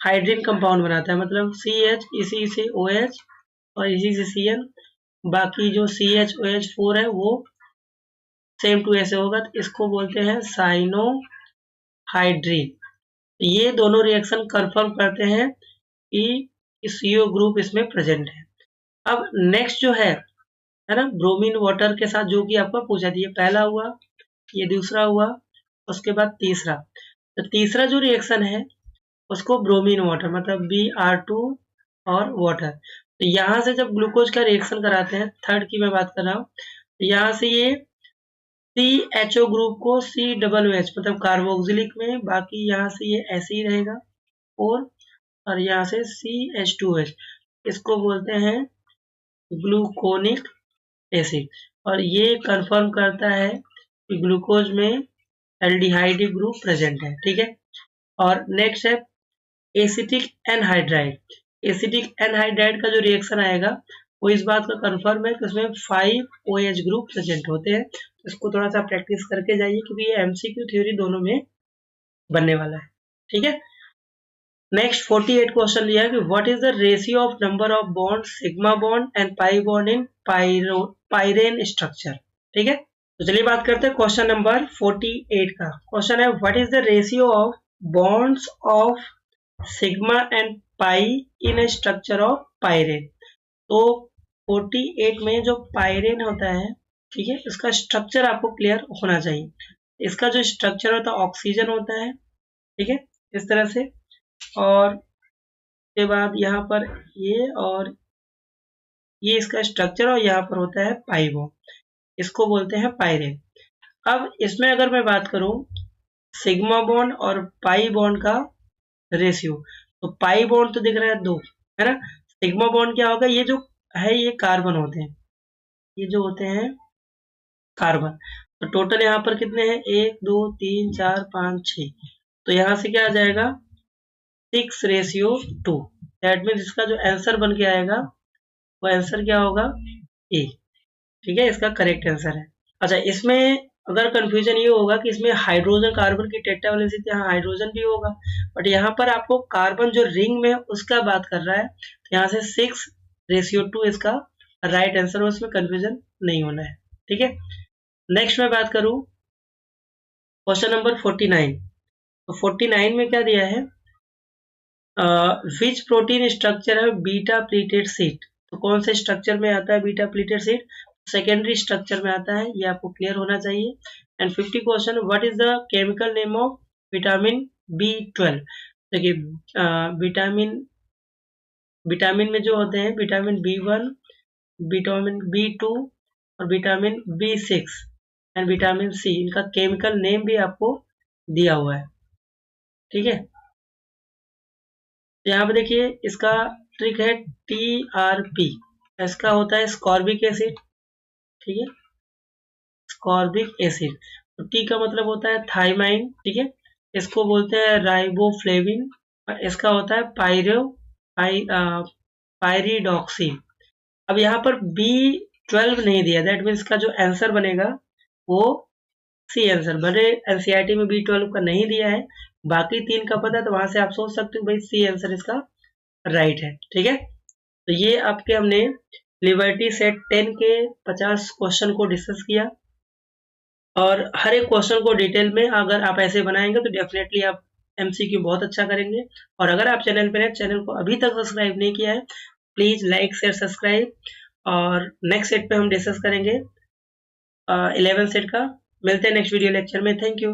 हाइड्रीन कंपाउंड बनाता है, मतलब CH इसी से OH और इसी से CN, बाकी जो CHOH4 है वो सेम टू ऐसे होगा, तो इसको बोलते हैं साइनो हाइड्रीन। ये दोनों रिएक्शन कंफर्म करते हैं कि CO ग्रुप इसमें प्रेजेंट है। अब नेक्स्ट जो है ना, ब्रोमीन वाटर के साथ जो कि आपको पूछा था, ये पहला हुआ, ये दूसरा हुआ, उसके बाद तीसरा। तो तीसरा जो रिएक्शन है उसको ब्रोमीन वाटर मतलब Br2 और वाटर। तो यहाँ से जब ग्लूकोज का रिएक्शन कराते हैं, थर्ड की मैं बात कर रहा हूँ, तो यहाँ से ये CHO ग्रुप को COOH मतलब कार्बोक्सिलिक में, बाकी यहाँ से ये ऐसे ही रहेगा और यहाँ से CH2H, इसको बोलते हैं ग्लूकोनिक एसिड। और ये कंफर्म करता है कि ग्लूकोज में एल्डिहाइड ग्रुप प्रेजेंट है। ठीक है, और नेक्स्ट है एसिटिक एनहाइड्राइड। एसिटिक एनहाइड्राइड का जो रिएक्शन आएगा वो इस बात का कंफर्म है कि उसमें 5OH ग्रुप प्रेजेंट होते हैं। तो इसको थोड़ा सा प्रैक्टिस करके जाइए क्योंकि ये MCQ थ्योरी दोनों में बनने वाला है। ठीक है, नेक्स्ट 48 क्वेश्चन लिया है कि what is the ratio of number of bond sigma bond and pi bond in pyrene structure. ठीक है, तो चलिए बात करते हैं क्वेश्चन नंबर 48 का। क्वेश्चन है what is the ratio of bonds of sigma and pi in a structure of pyrene. तो 48 में जो पाइरेन होता है, ठीक है, इसका स्ट्रक्चर आपको क्लियर होना चाहिए। इसका जो स्ट्रक्चर होता है ऑक्सीजन होता है, ठीक है, इस तरह से, और के बाद यहाँ पर ये और ये इसका स्ट्रक्चर, और यहाँ पर होता है पाई बॉन्ड, इसको बोलते हैं पाइरेन। अब इसमें अगर मैं बात करूं सिग्मा बॉन्ड और पाई बॉन्ड का रेशियो, तो पाई बॉन्ड तो दिख रहा है 2, है ना। सिग्मा बॉन्ड क्या होगा, ये जो है ये कार्बन होते हैं, ये जो होते हैं कार्बन। तो टोटल यहाँ पर कितने हैं, 1 2 3 4 5 6, तो यहाँ से क्या आ जाएगा 6:2। दैट मीन्स इसका जो आंसर बन के आएगा वो आंसर क्या होगा, ए। ठीक है, इसका करेक्ट आंसर है। अच्छा, इसमें अगर कंफ्यूजन ये होगा कि इसमें हाइड्रोजन कार्बन की टेट्रावैलेंसी, यहाँ हाइड्रोजन भी होगा, बट यहाँ पर आपको कार्बन जो रिंग में उसका बात कर रहा है, तो यहाँ से 6:2 इसका राइट आंसर हो, उसमें कंफ्यूजन नहीं होना है। ठीक है, नेक्स्ट मैं बात करूं क्वेश्चन नंबर 49। तो 49 में क्या दिया है, विच प्रोटीन स्ट्रक्चर है बीटा प्लीटेड सीट। तो कौन से स्ट्रक्चर में आता है beta pleated seat, secondary structure में आता है, ये आपको क्लियर होना चाहिए। And 50 question, what is the chemical name of vitamin B12। देखिए विटामिन में जो होते हैं विटामिन B1, विटामिन B2 और vitamin B6 and vitamin C, इनका केमिकल नेम भी आपको दिया हुआ है। ठीक है, यहाँ पे देखिए इसका ट्रिक है TRP, इसका होता है स्कॉर्बिक एसिड। ठीक है, स्कॉर्बिक एसिड, तो टी का मतलब होता है थाइमाइन। ठीक है, इसको बोलते हैं राइबोफ्लेविन, और इसका होता है पायरिडॉक्सिन। अब यहाँ पर B12 नहीं दिया, दैट मीन्स का जो आंसर बनेगा वो सी आंसर बने। NCERT में B12 का नहीं दिया है, बाकी 3 का पता है, तो वहां से आप सोच सकते हो भाई सी आंसर इसका राइट है। ठीक है, तो ये आपके हमने लिबर्टी सेट 10 के 50 क्वेश्चन को डिस्कस किया, और हर एक क्वेश्चन को डिटेल में अगर आप ऐसे बनाएंगे तो डेफिनेटली आप MCQ बहुत अच्छा करेंगे। और अगर आप चैनल पर हैं, चैनल को अभी तक सब्सक्राइब नहीं किया है, प्लीज लाइक शेयर सब्सक्राइब। और नेक्स्ट सेट पे हम डिस्कस करेंगे 11 सेट का। मिलते हैं नेक्स्ट वीडियो लेक्चर में। Thank you.